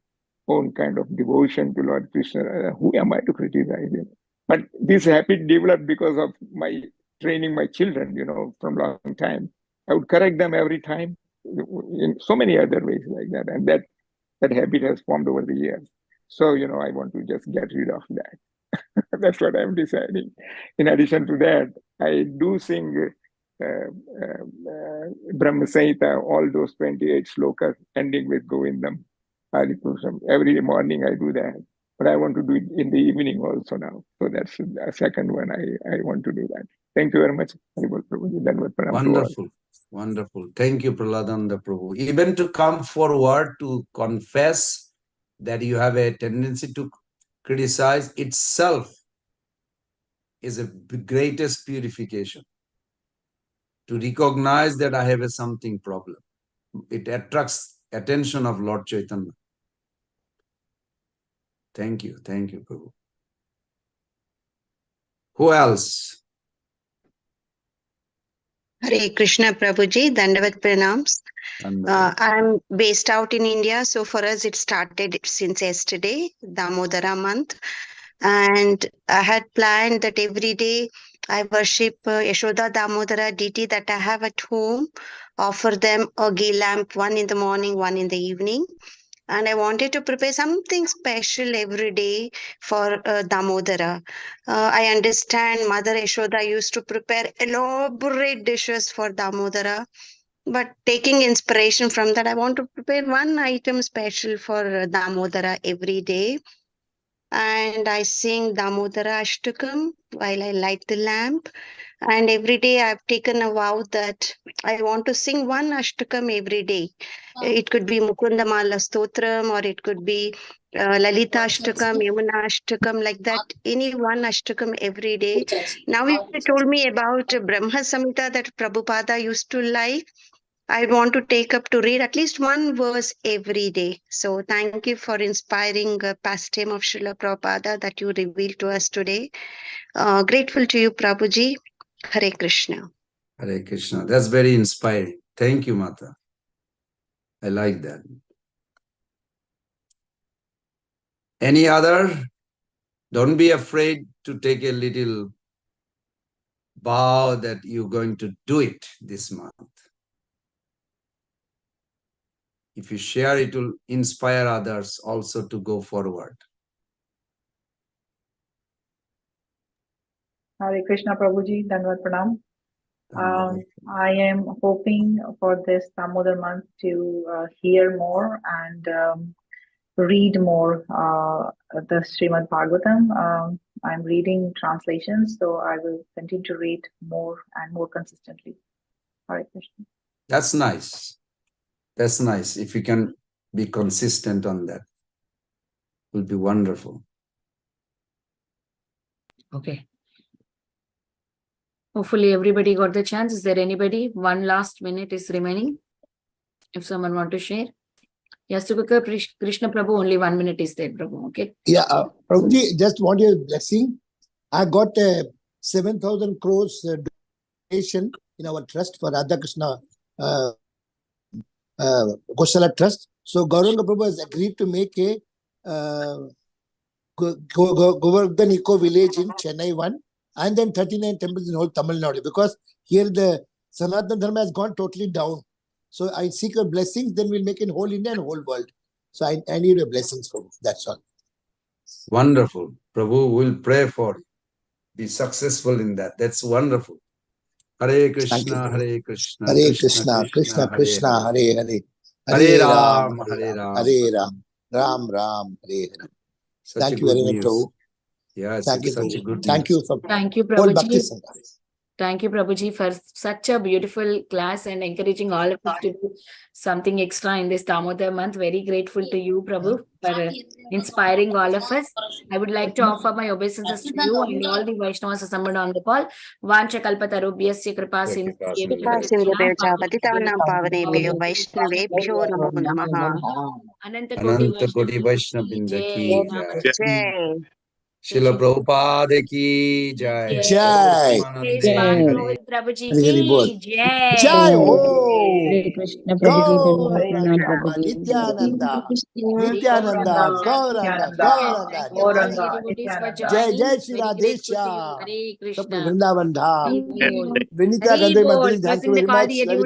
kind of devotion to Lord Krishna. Who am I to criticize him? But this habit developed because of my training my children, from a long time. I would correct them every time in so many other ways like that. And that habit has formed over the years. So, I want to just get rid of that. That's what I'm deciding. In addition to that, I do sing Brahma Samhita, all those 28 slokas ending with Govindam. Every morning I do that. But I want to do it in the evening also now. So that's the second one I want to do that. Thank you very much. Wonderful. Wonderful. Thank you, Prahladananda Prabhu. Even to come forward to confess that you have a tendency to criticize itself is a greatest purification. To recognize that I have a something problem. It attracts attention of Lord Chaitanya. Thank you. Thank you, Prabhu. Who else? Hare Krishna Prabhuji, Dandavat Pranams. I'm based out in India, so for us it started since yesterday, Damodara month. And I had planned that every day I worship Yashoda Damodara deity that I have at home, offer them a ghee lamp, one in the morning, one in the evening. And I wanted to prepare something special every day for Damodara. I understand Mother Yashoda used to prepare elaborate dishes for Damodara. But taking inspiration from that, I want to prepare one item special for Damodara every day. And I sing Damodara Ashtakam while I light the lamp. And every day I've taken a vow that I want to sing one Ashtakam every day. It could be Mukundamala Stotram, or it could be Lalita Ashtakam, Yamuna Ashtakam, like that. Any one Ashtakam every day. Now you told me about Brahma Samhita that Prabhupada used to like. I want to take up to read at least one verse every day. So thank you for inspiring pastime of Srila Prabhupada that you revealed to us today. Grateful to you, Prabhuji. Hare Krishna. Hare Krishna. That's very inspiring. Thank you, Mata. I like that. Any other? Don't be afraid to take a little vow that you're going to do it this month. If you share, it will inspire others also to go forward. Hare Krishna Prabhuji, Dandavat Pranam. I am hoping for this Damodar month to hear more and read more the Srimad Bhagavatam. I'm reading translations, so I will continue to read more and more consistently. Hare Krishna. That's nice. That's nice. If you can be consistent on that, it will be wonderful. Okay. Hopefully everybody got the chance. Is there anybody? One last minute is remaining. If someone want to share. Yes, Krishna Prabhu, only 1 minute is there, Prabhu. Okay. Yeah, Prabhuji, just want your blessing. I got a 7,000 crores donation in our trust for Radha Krishna Gosala Trust. So Gauranga Prabhu has agreed to make a Govardhan Eco Village in Chennai 1, and then 39 temples in whole Tamil Nadu, because here the Sanatana Dharma has gone totally down. So I seek your blessings, then we'll make in whole India and whole world. So I need your blessings for this. That's all. Wonderful. Prabhu will pray for you. Be successful in that. That's wonderful. Hare Krishna, Hare Krishna, Hare Krishna, Krishna Krishna, Hare Hare. Hare Ram, Hare Ram, Hare Ram, Ram Ram, Hare Hare. Thank you very much, Prabhu. Yes, thank you, such a good thank you for Thank you, whole Bhakti Prabhuji. Sangha. Thank you, Prabhuji, for such a beautiful class and encouraging all of us to do something extra in this Damodar month. Very grateful to you, Prabhu, for inspiring all of us. I would like to offer my obeisances to you and all the Vaishnavas assembled on the call. Vancha kalpatarubhyasya kripa Patitanam pavanebhyo Vaishnavebhyo namo namaha. Ananta Koti Vaishnavrinda ki jai. Jai. Srila Prabhupada ki jai. Jai. Govind Prabhuji ki jai. Jai Ho. Hare Krishna Gaur Prabhuji, Nityananda, Gauranga, Gauranga, Nityananda, Gauranga, Gauranga. Nityananda. Jai Jai Shri Very grateful to you. Radhesha. Hare Sabha Krishna. Vrindavan Dham. Hari Bol. Vinita Hari Gandhi Bol. Mataji, thank you Closing the very call, much. the